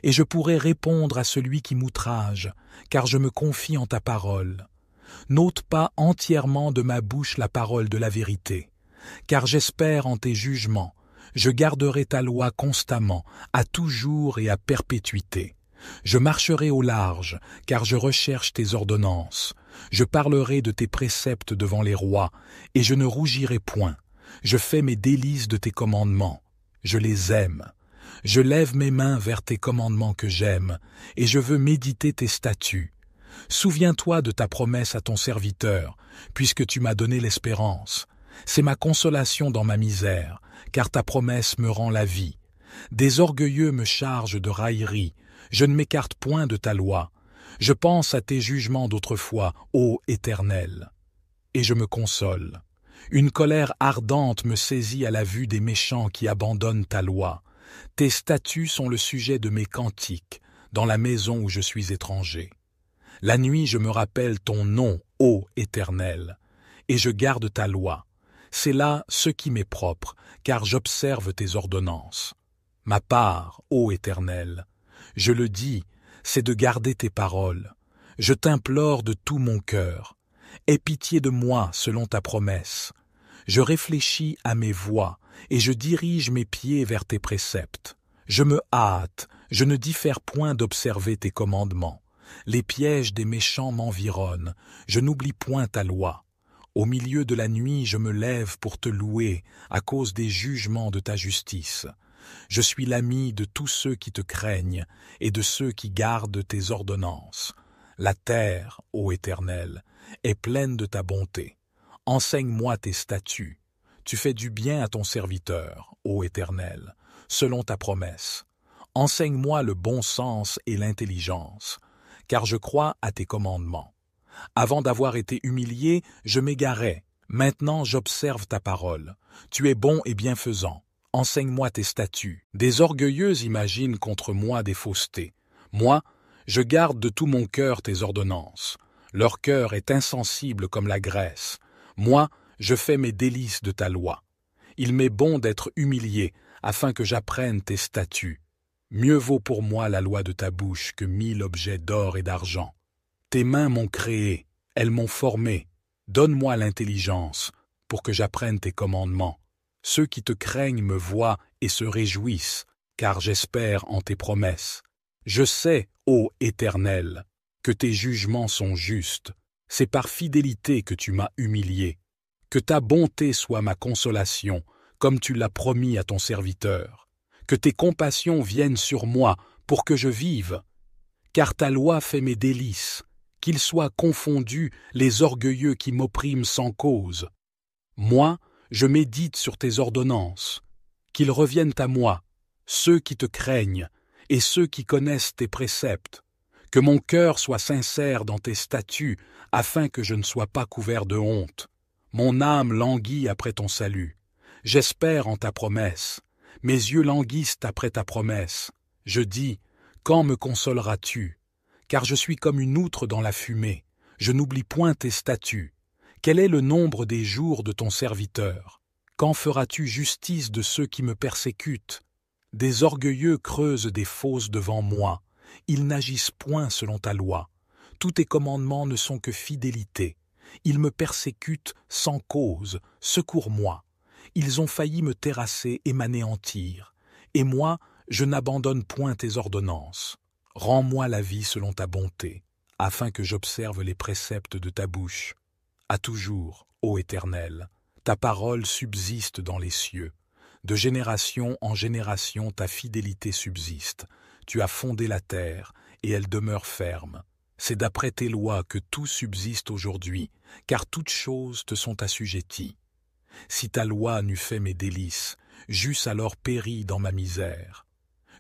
Et je pourrai répondre à celui qui m'outrage, car je me confie en ta parole. N'ôte pas entièrement de ma bouche la parole de la vérité, car j'espère en tes jugements. Je garderai ta loi constamment, à toujours et à perpétuité. Je marcherai au large, car je recherche tes ordonnances. Je parlerai de tes préceptes devant les rois, et je ne rougirai point. Je fais mes délices de tes commandements. Je les aime. Je lève mes mains vers tes commandements que j'aime, et je veux méditer tes statuts. Souviens-toi de ta promesse à ton serviteur, puisque tu m'as donné l'espérance. C'est ma consolation dans ma misère, car ta promesse me rend la vie. Des orgueilleux me chargent de raillerie. Je ne m'écarte point de ta loi. Je pense à tes jugements d'autrefois, ô Éternel. Et je me console. Une colère ardente me saisit à la vue des méchants qui abandonnent ta loi. Tes statuts sont le sujet de mes cantiques, dans la maison où je suis étranger. La nuit je me rappelle ton nom, ô Éternel, et je garde ta loi. C'est là ce qui m'est propre, car j'observe tes ordonnances. Ma part, ô Éternel, je le dis, c'est de garder tes paroles. Je t'implore de tout mon cœur. Aie pitié de moi selon ta promesse. Je réfléchis à mes voies et je dirige mes pieds vers tes préceptes. Je me hâte, je ne diffère point d'observer tes commandements. Les pièges des méchants m'environnent, je n'oublie point ta loi. Au milieu de la nuit je me lève pour te louer à cause des jugements de ta justice. Je suis l'ami de tous ceux qui te craignent et de ceux qui gardent tes ordonnances. La terre, ô Éternel, est pleine de ta bonté. Enseigne-moi tes statuts. Tu fais du bien à ton serviteur, ô Éternel, selon ta promesse. Enseigne-moi le bon sens et l'intelligence, car je crois à tes commandements. Avant d'avoir été humilié, je m'égarais. Maintenant j'observe ta parole. Tu es bon et bienfaisant. Enseigne-moi tes statuts. Des orgueilleux imaginent contre moi des faussetés. Moi, je garde de tout mon cœur tes ordonnances. Leur cœur est insensible comme la graisse. Moi, je fais mes délices de ta loi. Il m'est bon d'être humilié, afin que j'apprenne tes statuts. Mieux vaut pour moi la loi de ta bouche que 1000 objets d'or et d'argent. Tes mains m'ont créé, elles m'ont formé. Donne-moi l'intelligence, pour que j'apprenne tes commandements. Ceux qui te craignent me voient et se réjouissent, car j'espère en tes promesses. Je sais, ô Éternel, que tes jugements sont justes. C'est par fidélité que tu m'as humilié. Que ta bonté soit ma consolation, comme tu l'as promis à ton serviteur. Que tes compassions viennent sur moi pour que je vive. Car ta loi fait mes délices, qu'ils soient confondus les orgueilleux qui m'oppriment sans cause. Moi, je médite sur tes ordonnances, qu'ils reviennent à moi, ceux qui te craignent et ceux qui connaissent tes préceptes. Que mon cœur soit sincère dans tes statuts, afin que je ne sois pas couvert de honte. Mon âme languit après ton salut. J'espère en ta promesse. Mes yeux languissent après ta promesse. Je dis, quand me consoleras-tu? Car je suis comme une outre dans la fumée. Je n'oublie point tes statuts. Quel est le nombre des jours de ton serviteur? Quand feras-tu justice de ceux qui me persécutent? Des orgueilleux creusent des fosses devant moi. Ils n'agissent point selon ta loi. Tous tes commandements ne sont que fidélité. Ils me persécutent sans cause. Secours-moi. Ils ont failli me terrasser et m'anéantir. Et moi, je n'abandonne point tes ordonnances. Rends-moi la vie selon ta bonté, afin que j'observe les préceptes de ta bouche. À toujours, ô Éternel, ta parole subsiste dans les cieux. De génération en génération, ta fidélité subsiste. Tu as fondé la terre, et elle demeure ferme. C'est d'après tes lois que tout subsiste aujourd'hui, car toutes choses te sont assujetties. Si ta loi n'eût fait mes délices, j'eusse alors péri dans ma misère.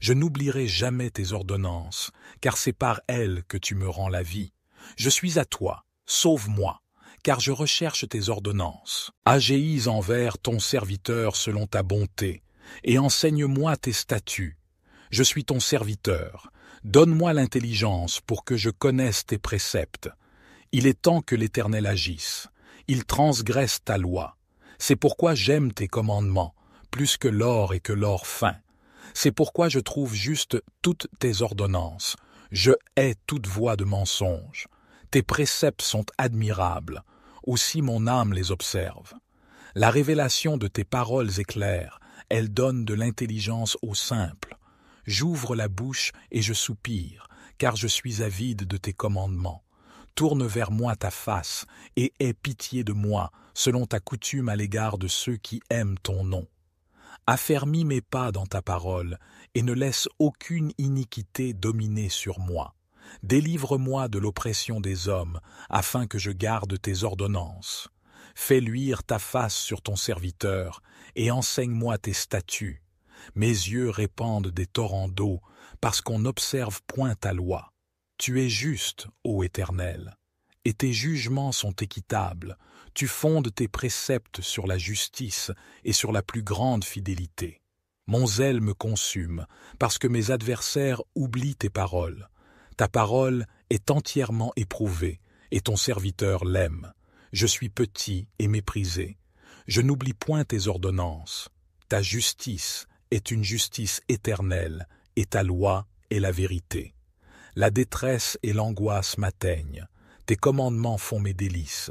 Je n'oublierai jamais tes ordonnances, car c'est par elles que tu me rends la vie. Je suis à toi, sauve-moi, car je recherche tes ordonnances. Agis envers ton serviteur selon ta bonté, et enseigne-moi tes statuts. Je suis ton serviteur, donne-moi l'intelligence pour que je connaisse tes préceptes. Il est temps que l'Éternel agisse, il transgresse ta loi. C'est pourquoi j'aime tes commandements, plus que l'or et que l'or fin. C'est pourquoi je trouve juste toutes tes ordonnances. Je hais toute voie de mensonge. Tes préceptes sont admirables, aussi mon âme les observe. La révélation de tes paroles est claire, elle donne de l'intelligence aux simples. J'ouvre la bouche et je soupire, car je suis avide de tes commandements. Tourne vers moi ta face et aie pitié de moi, selon ta coutume à l'égard de ceux qui aiment ton nom. Affermis mes pas dans ta parole, et ne laisse aucune iniquité dominer sur moi. Délivre-moi de l'oppression des hommes, afin que je garde tes ordonnances. Fais luire ta face sur ton serviteur, et enseigne-moi tes statuts. Mes yeux répandent des torrents d'eau, parce qu'on n'observe point ta loi. Tu es juste, ô Éternel, et tes jugements sont équitables. Tu fondes tes préceptes sur la justice et sur la plus grande fidélité. Mon zèle me consume, parce que mes adversaires oublient tes paroles. Ta parole est entièrement éprouvée, et ton serviteur l'aime. Je suis petit et méprisé. Je n'oublie point tes ordonnances. Ta justice est une justice éternelle, et ta loi est la vérité. La détresse et l'angoisse m'atteignent. Tes commandements font mes délices.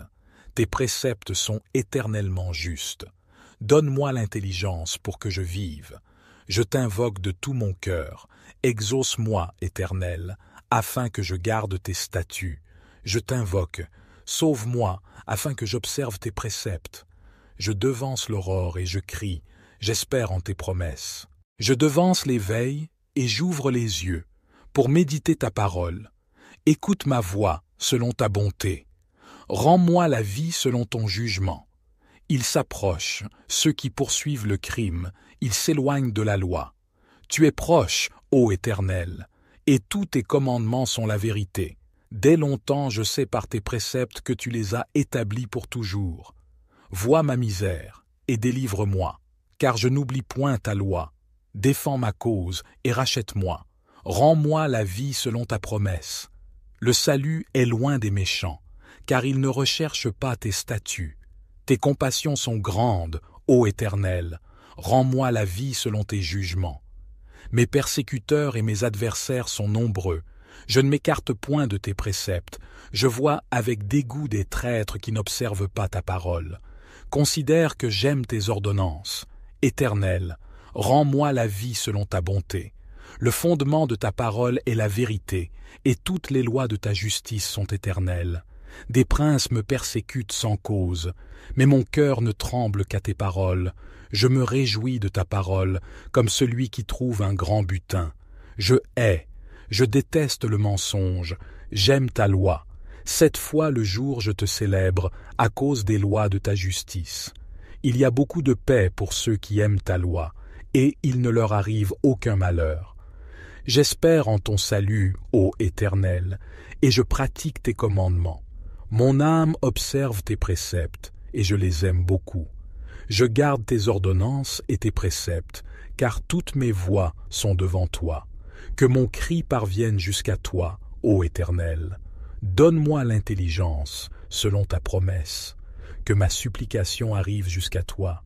Tes préceptes sont éternellement justes. Donne-moi l'intelligence pour que je vive. Je t'invoque de tout mon cœur. Exauce-moi, Éternel, afin que je garde tes statuts. Je t'invoque. Sauve-moi, afin que j'observe tes préceptes. Je devance l'aurore et je crie. J'espère en tes promesses. Je devance les veilles et j'ouvre les yeux pour méditer ta parole. Écoute ma voix selon ta bonté. Rends-moi la vie selon ton jugement. Ils s'approchent, ceux qui poursuivent le crime, ils s'éloignent de la loi. Tu es proche, ô Éternel, et tous tes commandements sont la vérité. Dès longtemps je sais par tes préceptes que tu les as établis pour toujours. Vois ma misère, et délivre-moi, car je n'oublie point ta loi. Défends ma cause, et rachète-moi. Rends-moi la vie selon ta promesse. Le salut est loin des méchants, car ils ne recherchent pas tes statuts. Tes compassions sont grandes, ô Éternel. Rends-moi la vie selon tes jugements. Mes persécuteurs et mes adversaires sont nombreux. Je ne m'écarte point de tes préceptes. Je vois avec dégoût des traîtres qui n'observent pas ta parole. Considère que j'aime tes ordonnances. Éternel, rends-moi la vie selon ta bonté. Le fondement de ta parole est la vérité, et toutes les lois de ta justice sont éternelles. Des princes me persécutent sans cause, mais mon cœur ne tremble qu'à tes paroles. Je me réjouis de ta parole, comme celui qui trouve un grand butin. Je déteste le mensonge, j'aime ta loi. 7 fois le jour je te célèbre, à cause des lois de ta justice. Il y a beaucoup de paix pour ceux qui aiment ta loi, et il ne leur arrive aucun malheur. J'espère en ton salut, ô Éternel, et je pratique tes commandements. Mon âme observe tes préceptes, et je les aime beaucoup. Je garde tes ordonnances et tes préceptes, car toutes mes voies sont devant toi. Que mon cri parvienne jusqu'à toi, ô Éternel. Donne-moi l'intelligence, selon ta promesse. Que ma supplication arrive jusqu'à toi.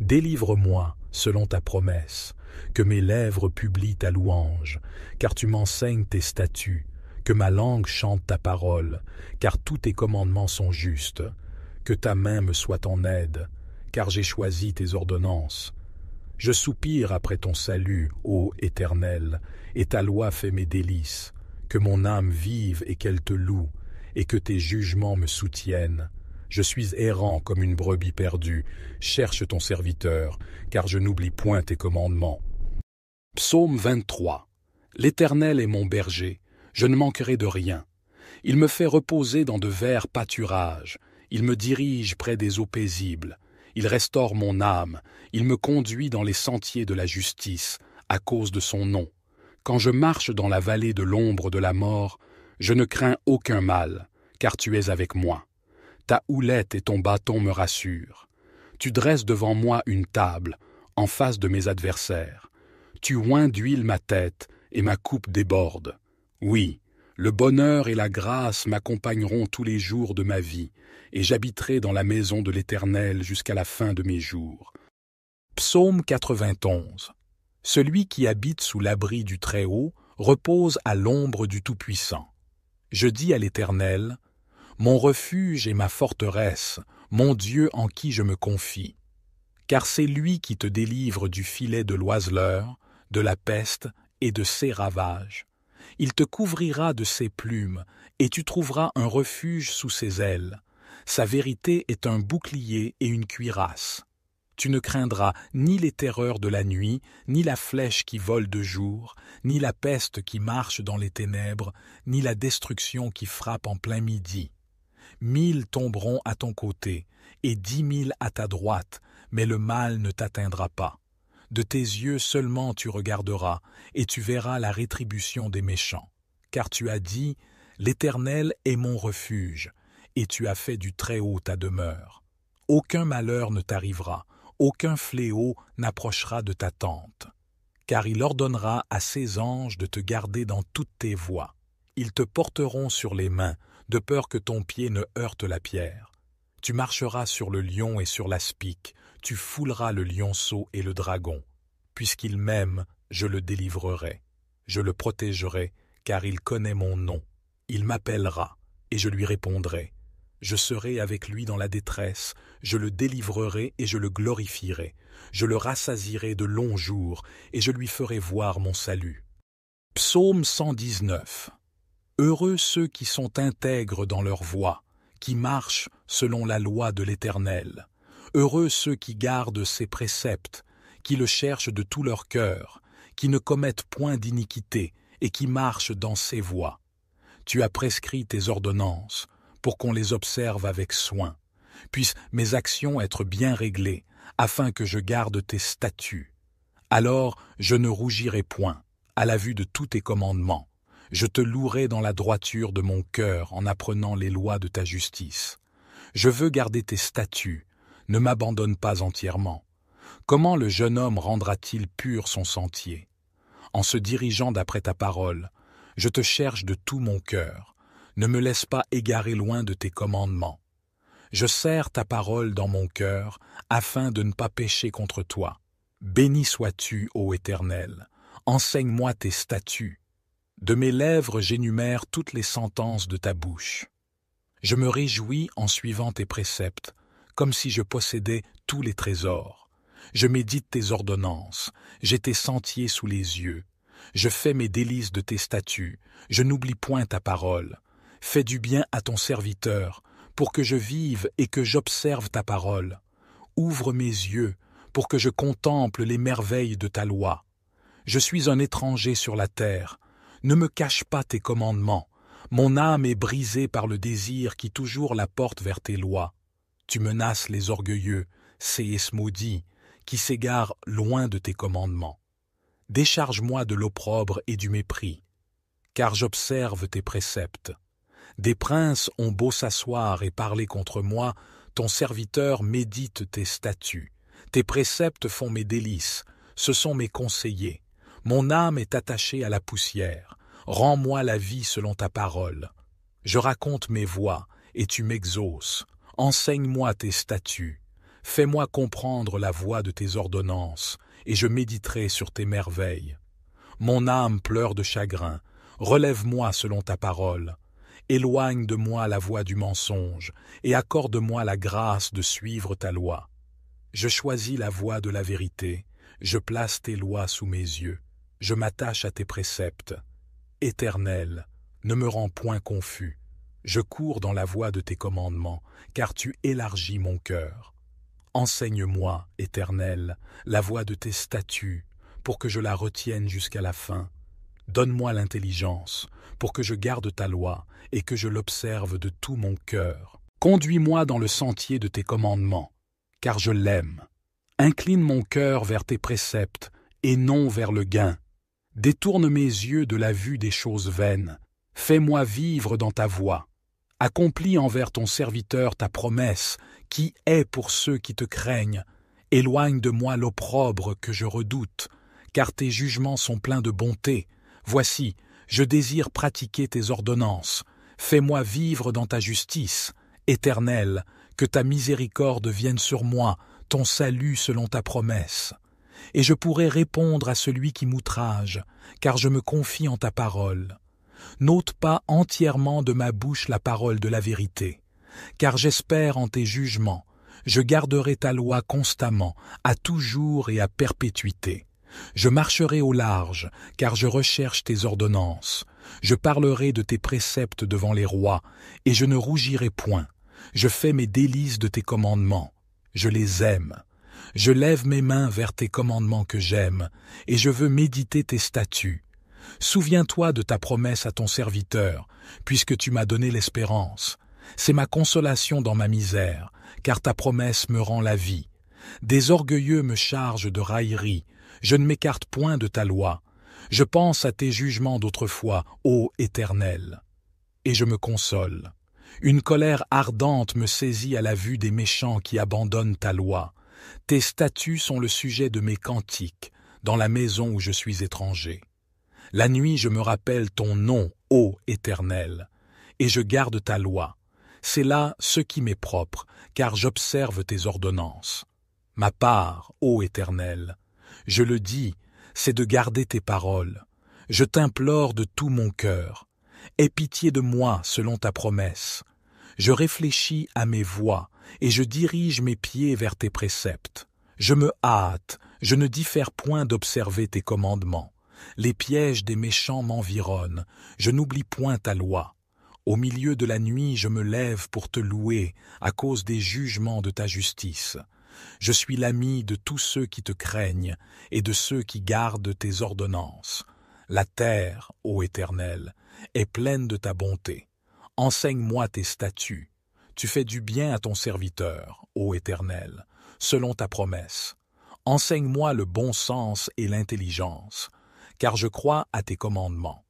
Délivre-moi, selon ta promesse. Que mes lèvres publient ta louange, car tu m'enseignes tes statuts. Que ma langue chante ta parole, car tous tes commandements sont justes. Que ta main me soit en aide, car j'ai choisi tes ordonnances. Je soupire après ton salut, ô Éternel, et ta loi fait mes délices. Que mon âme vive et qu'elle te loue, et que tes jugements me soutiennent. Je suis errant comme une brebis perdue, cherche ton serviteur, car je n'oublie point tes commandements. Psaume 23. L'Éternel est mon berger, je ne manquerai de rien. Il me fait reposer dans de verts pâturages, il me dirige près des eaux paisibles. Il restaure mon âme, il me conduit dans les sentiers de la justice, à cause de son nom. Quand je marche dans la vallée de l'ombre de la mort, je ne crains aucun mal, car tu es avec moi. Ta houlette et ton bâton me rassurent. Tu dresses devant moi une table, en face de mes adversaires. Tu oins d'huile ma tête, et ma coupe déborde. Oui, le bonheur et la grâce m'accompagneront tous les jours de ma vie, et j'habiterai dans la maison de l'Éternel jusqu'à la fin de mes jours. Psaume 91. Celui qui habite sous l'abri du Très-Haut repose à l'ombre du Tout-Puissant. Je dis à l'Éternel, mon refuge et ma forteresse, mon Dieu en qui je me confie. Car c'est lui qui te délivre du filet de l'oiseleur, de la peste et de ses ravages. Il te couvrira de ses plumes, et tu trouveras un refuge sous ses ailes. Sa vérité est un bouclier et une cuirasse. Tu ne craindras ni les terreurs de la nuit, ni la flèche qui vole de jour, ni la peste qui marche dans les ténèbres, ni la destruction qui frappe en plein midi. 1000 tomberont à ton côté, et 10 000 à ta droite, mais le mal ne t'atteindra pas. De tes yeux seulement tu regarderas, et tu verras la rétribution des méchants. Car tu as dit, l'Éternel est mon refuge, et tu as fait du Très-Haut ta demeure. Aucun malheur ne t'arrivera, aucun fléau n'approchera de ta tente. Car il ordonnera à ses anges de te garder dans toutes tes voies. Ils te porteront sur les mains, de peur que ton pied ne heurte la pierre. Tu marcheras sur le lion et sur l'aspic, tu fouleras le lionceau et le dragon. Puisqu'il m'aime, je le délivrerai. Je le protégerai, car il connaît mon nom. Il m'appellera, et je lui répondrai. Je serai avec lui dans la détresse, je le délivrerai et je le glorifierai. Je le rassasierai de longs jours, et je lui ferai voir mon salut. Psaume 119. Heureux ceux qui sont intègres dans leur voie, qui marchent selon la loi de l'Éternel. Heureux ceux qui gardent ses préceptes, qui le cherchent de tout leur cœur, qui ne commettent point d'iniquité et qui marchent dans ses voies. Tu as prescrit tes ordonnances, pour qu'on les observe avec soin. Puissent mes actions être bien réglées, afin que je garde tes statuts. Alors je ne rougirai point, à la vue de tous tes commandements. Je te louerai dans la droiture de mon cœur en apprenant les lois de ta justice. Je veux garder tes statuts, ne m'abandonne pas entièrement. Comment le jeune homme rendra-t-il pur son sentier? En se dirigeant d'après ta parole, je te cherche de tout mon cœur. Ne me laisse pas égarer loin de tes commandements. Je serre ta parole dans mon cœur, afin de ne pas pécher contre toi. Béni sois-tu, ô Éternel. Enseigne-moi tes statuts. De mes lèvres j'énumère toutes les sentences de ta bouche. Je me réjouis en suivant tes préceptes, comme si je possédais tous les trésors. Je médite tes ordonnances, j'ai tes sentiers sous les yeux. Je fais mes délices de tes statuts, je n'oublie point ta parole. Fais du bien à ton serviteur, pour que je vive et que j'observe ta parole. Ouvre mes yeux, pour que je contemple les merveilles de ta loi. Je suis un étranger sur la terre. Ne me cache pas tes commandements. Mon âme est brisée par le désir qui toujours la porte vers tes lois. Tu menaces les orgueilleux, séis maudits, qui s'égarent loin de tes commandements. Décharge-moi de l'opprobre et du mépris, car j'observe tes préceptes. Des princes ont beau s'asseoir et parler contre moi, ton serviteur médite tes statuts. Tes préceptes font mes délices, ce sont mes conseillers. Mon âme est attachée à la poussière. Rends-moi la vie selon ta parole. Je raconte mes voies, et tu m'exauces. Enseigne-moi tes statuts. Fais-moi comprendre la voie de tes ordonnances, et je méditerai sur tes merveilles. Mon âme pleure de chagrin. Relève-moi selon ta parole. Éloigne de moi la voie du mensonge, et accorde-moi la grâce de suivre ta loi. Je choisis la voie de la vérité, je place tes lois sous mes yeux, je m'attache à tes préceptes. Éternel, ne me rends point confus, je cours dans la voie de tes commandements, car tu élargis mon cœur. Enseigne-moi, Éternel, la voie de tes statuts, pour que je la retienne jusqu'à la fin. Donne-moi l'intelligence, pour que je garde ta loi et que je l'observe de tout mon cœur. Conduis-moi dans le sentier de tes commandements, car je l'aime. Incline mon cœur vers tes préceptes et non vers le gain. Détourne mes yeux de la vue des choses vaines. Fais-moi vivre dans ta voie. Accomplis envers ton serviteur ta promesse, qui est pour ceux qui te craignent. Éloigne de moi l'opprobre que je redoute, car tes jugements sont pleins de bonté. Voici, je désire pratiquer tes ordonnances. Fais-moi vivre dans ta justice. Éternel, que ta miséricorde vienne sur moi, ton salut selon ta promesse. Et je pourrai répondre à celui qui m'outrage, car je me confie en ta parole. N'ôte pas entièrement de ma bouche la parole de la vérité, car j'espère en tes jugements. Je garderai ta loi constamment, à toujours et à perpétuité. Je marcherai au large, car je recherche tes ordonnances. Je parlerai de tes préceptes devant les rois, et je ne rougirai point. Je fais mes délices de tes commandements. Je les aime. Je lève mes mains vers tes commandements que j'aime, et je veux méditer tes statuts. Souviens-toi de ta promesse à ton serviteur, puisque tu m'as donné l'espérance. C'est ma consolation dans ma misère, car ta promesse me rend la vie. Des orgueilleux me chargent de raillerie. Je ne m'écarte point de ta loi. Je pense à tes jugements d'autrefois, ô Éternel. Et je me console. Une colère ardente me saisit à la vue des méchants qui abandonnent ta loi. Tes statuts sont le sujet de mes cantiques, dans la maison où je suis étranger. La nuit je me rappelle ton nom, ô Éternel, et je garde ta loi. C'est là ce qui m'est propre, car j'observe tes ordonnances. Ma part, ô Éternel, je le dis, c'est de garder tes paroles. Je t'implore de tout mon cœur. Aie pitié de moi selon ta promesse. Je réfléchis à mes voies, et je dirige mes pieds vers tes préceptes. Je me hâte, je ne diffère point d'observer tes commandements. Les pièges des méchants m'environnent, je n'oublie point ta loi. Au milieu de la nuit je me lève pour te louer, à cause des jugements de ta justice. Je suis l'ami de tous ceux qui te craignent, et de ceux qui gardent tes ordonnances. La terre, ô Éternel, est pleine de ta bonté. Enseigne-moi tes statuts. Tu fais du bien à ton serviteur, ô Éternel, selon ta promesse. Enseigne-moi le bon sens et l'intelligence, car je crois à tes commandements.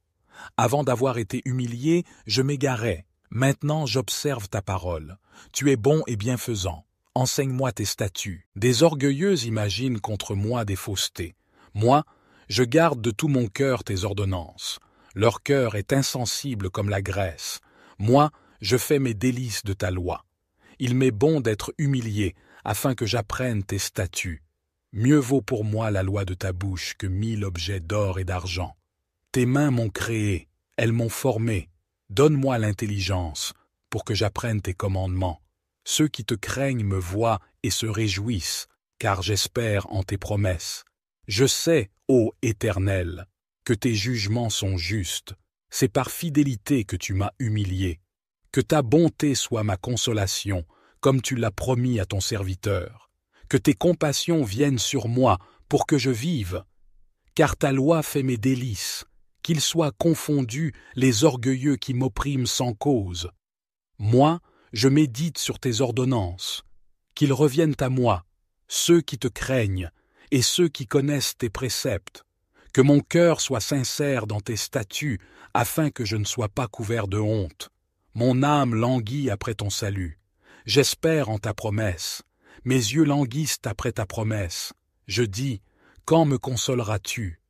Avant d'avoir été humilié, je m'égarais. Maintenant j'observe ta parole. Tu es bon et bienfaisant. Enseigne-moi tes statuts. Des orgueilleux imaginent contre moi des faussetés. Moi, je garde de tout mon cœur tes ordonnances. Leur cœur est insensible comme la graisse. Moi, je fais mes délices de ta loi. Il m'est bon d'être humilié, afin que j'apprenne tes statuts. Mieux vaut pour moi la loi de ta bouche que 1000 objets d'or et d'argent. Tes mains m'ont créé, elles m'ont formé. Donne-moi l'intelligence, pour que j'apprenne tes commandements. Ceux qui te craignent me voient et se réjouissent, car j'espère en tes promesses. Je sais, ô Éternel, que tes jugements sont justes. C'est par fidélité que tu m'as humilié. Que ta bonté soit ma consolation, comme tu l'as promis à ton serviteur. Que tes compassions viennent sur moi pour que je vive. Car ta loi fait mes délices, qu'ils soient confondus les orgueilleux qui m'oppriment sans cause. Moi, je médite sur tes ordonnances. Qu'ils reviennent à moi, ceux qui te craignent, et ceux qui connaissent tes préceptes. Que mon cœur soit sincère dans tes statuts, afin que je ne sois pas couvert de honte. Mon âme languit après ton salut. J'espère en ta promesse. Mes yeux languissent après ta promesse. Je dis, quand me consoleras-tu?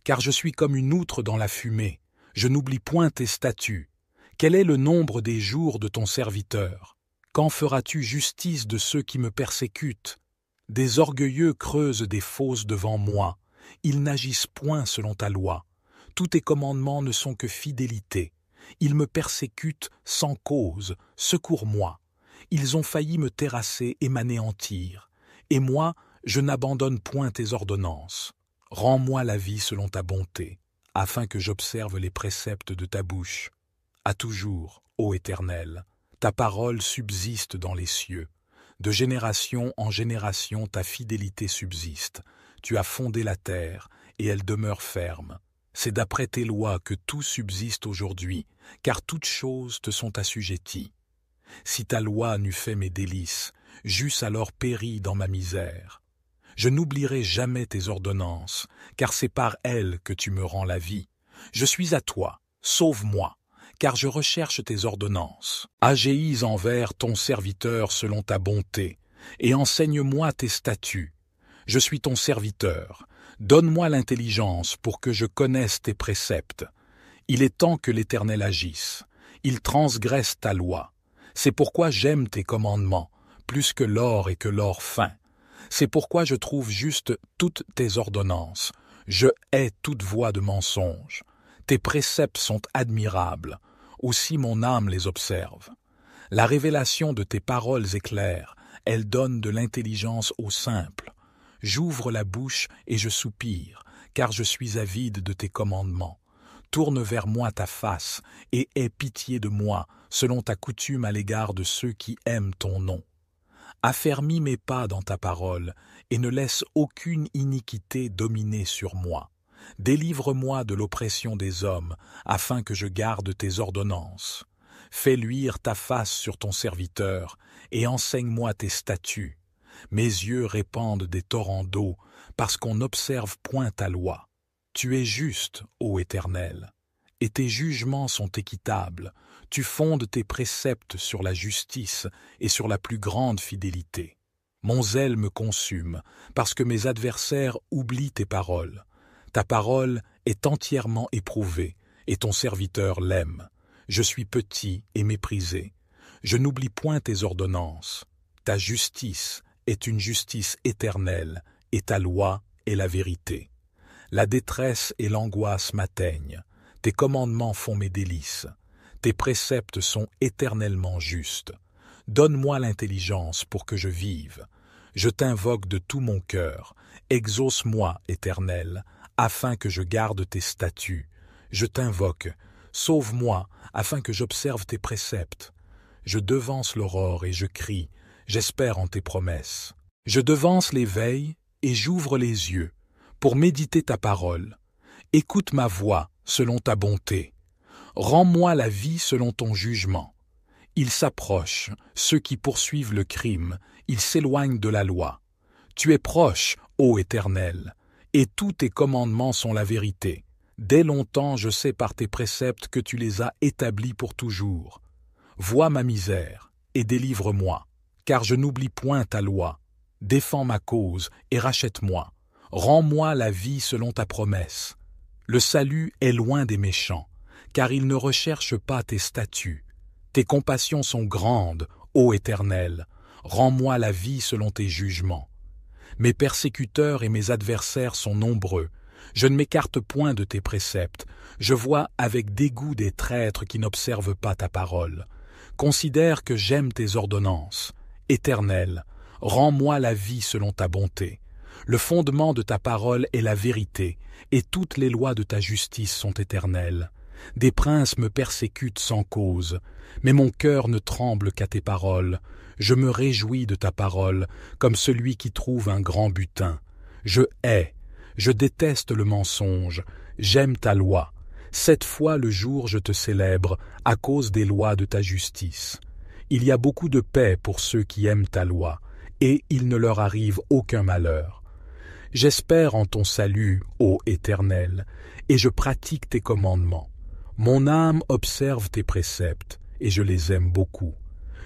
Car je suis comme une outre dans la fumée. Je n'oublie point tes statuts. Quel est le nombre des jours de ton serviteur? Quand feras-tu justice de ceux qui me persécutent? Des orgueilleux creusent des fosses devant moi. Ils n'agissent point selon ta loi. Tous tes commandements ne sont que fidélité. Ils me persécutent sans cause, secours-moi. Ils ont failli me terrasser et m'anéantir. Et moi, je n'abandonne point tes ordonnances. Rends-moi la vie selon ta bonté, afin que j'observe les préceptes de ta bouche. À toujours, ô Éternel, ta parole subsiste dans les cieux. De génération en génération ta fidélité subsiste. Tu as fondé la terre, et elle demeure ferme. C'est d'après tes lois que tout subsiste aujourd'hui, car toutes choses te sont assujetties. Si ta loi n'eût fait mes délices, j'eusse alors péri dans ma misère. Je n'oublierai jamais tes ordonnances, car c'est par elles que tu me rends la vie. Je suis à toi, sauve-moi, car je recherche tes ordonnances. Agéis envers ton serviteur selon ta bonté, et enseigne-moi tes statuts. Je suis ton serviteur. Donne-moi l'intelligence pour que je connaisse tes préceptes. Il est temps que l'Éternel agisse. Il transgresse ta loi. C'est pourquoi j'aime tes commandements, plus que l'or et que l'or fin. C'est pourquoi je trouve juste toutes tes ordonnances. Je hais toute voie de mensonge. Tes préceptes sont admirables. Aussi mon âme les observe. La révélation de tes paroles est claire. Elle donne de l'intelligence aux simples. J'ouvre la bouche et je soupire, car je suis avide de tes commandements. Tourne vers moi ta face, et aie pitié de moi, selon ta coutume à l'égard de ceux qui aiment ton nom. Affermis mes pas dans ta parole, et ne laisse aucune iniquité dominer sur moi. Délivre-moi de l'oppression des hommes, afin que je garde tes ordonnances. Fais luire ta face sur ton serviteur, et enseigne-moi tes statuts. Mes yeux répandent des torrents d'eau, parce qu'on n'observe point ta loi. Tu es juste, ô Éternel, et tes jugements sont équitables. Tu fondes tes préceptes sur la justice et sur la plus grande fidélité. Mon zèle me consume, parce que mes adversaires oublient tes paroles. Ta parole est entièrement éprouvée, et ton serviteur l'aime. Je suis petit et méprisé. Je n'oublie point tes ordonnances. Ta justice est une justice éternelle, et ta loi est la vérité. La détresse et l'angoisse m'atteignent. Tes commandements font mes délices. Tes préceptes sont éternellement justes. Donne-moi l'intelligence pour que je vive. Je t'invoque de tout mon cœur. Exauce-moi, Éternel, afin que je garde tes statuts. Je t'invoque. Sauve-moi, afin que j'observe tes préceptes. Je devance l'aurore et je crie. J'espère en tes promesses. Je devance les veilles et j'ouvre les yeux pour méditer ta parole. Écoute ma voix selon ta bonté. Rends-moi la vie selon ton jugement. Ils s'approchent, ceux qui poursuivent le crime, ils s'éloignent de la loi. Tu es proche, ô Éternel, et tous tes commandements sont la vérité. Dès longtemps je sais par tes préceptes que tu les as établis pour toujours. Vois ma misère et délivre-moi. Car je n'oublie point ta loi. Défends ma cause et rachète-moi. Rends-moi la vie selon ta promesse. Le salut est loin des méchants, car ils ne recherchent pas tes statuts. Tes compassions sont grandes, ô Éternel. Rends-moi la vie selon tes jugements. Mes persécuteurs et mes adversaires sont nombreux. Je ne m'écarte point de tes préceptes. Je vois avec dégoût des traîtres qui n'observent pas ta parole. Considère que j'aime tes ordonnances. Éternel, rends-moi la vie selon ta bonté. Le fondement de ta parole est la vérité, et toutes les lois de ta justice sont éternelles. Des princes me persécutent sans cause, mais mon cœur ne tremble qu'à tes paroles. Je me réjouis de ta parole, comme celui qui trouve un grand butin. Je déteste le mensonge, j'aime ta loi. 7 fois le jour je te célèbre, à cause des lois de ta justice. Il y a beaucoup de paix pour ceux qui aiment ta loi, et il ne leur arrive aucun malheur. J'espère en ton salut, ô Éternel, et je pratique tes commandements. Mon âme observe tes préceptes, et je les aime beaucoup.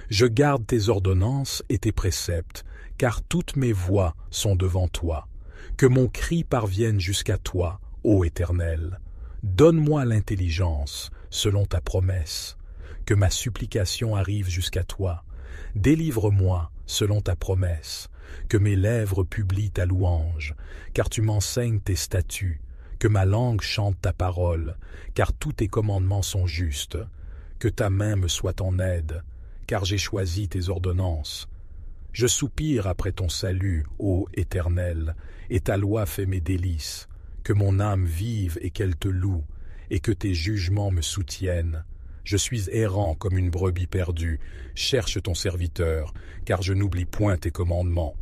Je garde tes ordonnances et tes préceptes, car toutes mes voies sont devant toi. Que mon cri parvienne jusqu'à toi, ô Éternel. Donne-moi l'intelligence, selon ta promesse. Que ma supplication arrive jusqu'à toi. Délivre-moi, selon ta promesse. Que mes lèvres publient ta louange, car tu m'enseignes tes statuts. Que ma langue chante ta parole, car tous tes commandements sont justes. Que ta main me soit en aide, car j'ai choisi tes ordonnances. Je soupire après ton salut, ô Éternel, et ta loi fait mes délices. Que mon âme vive et qu'elle te loue, et que tes jugements me soutiennent. Je suis errant comme une brebis perdue, cherche ton serviteur, car je n'oublie point tes commandements.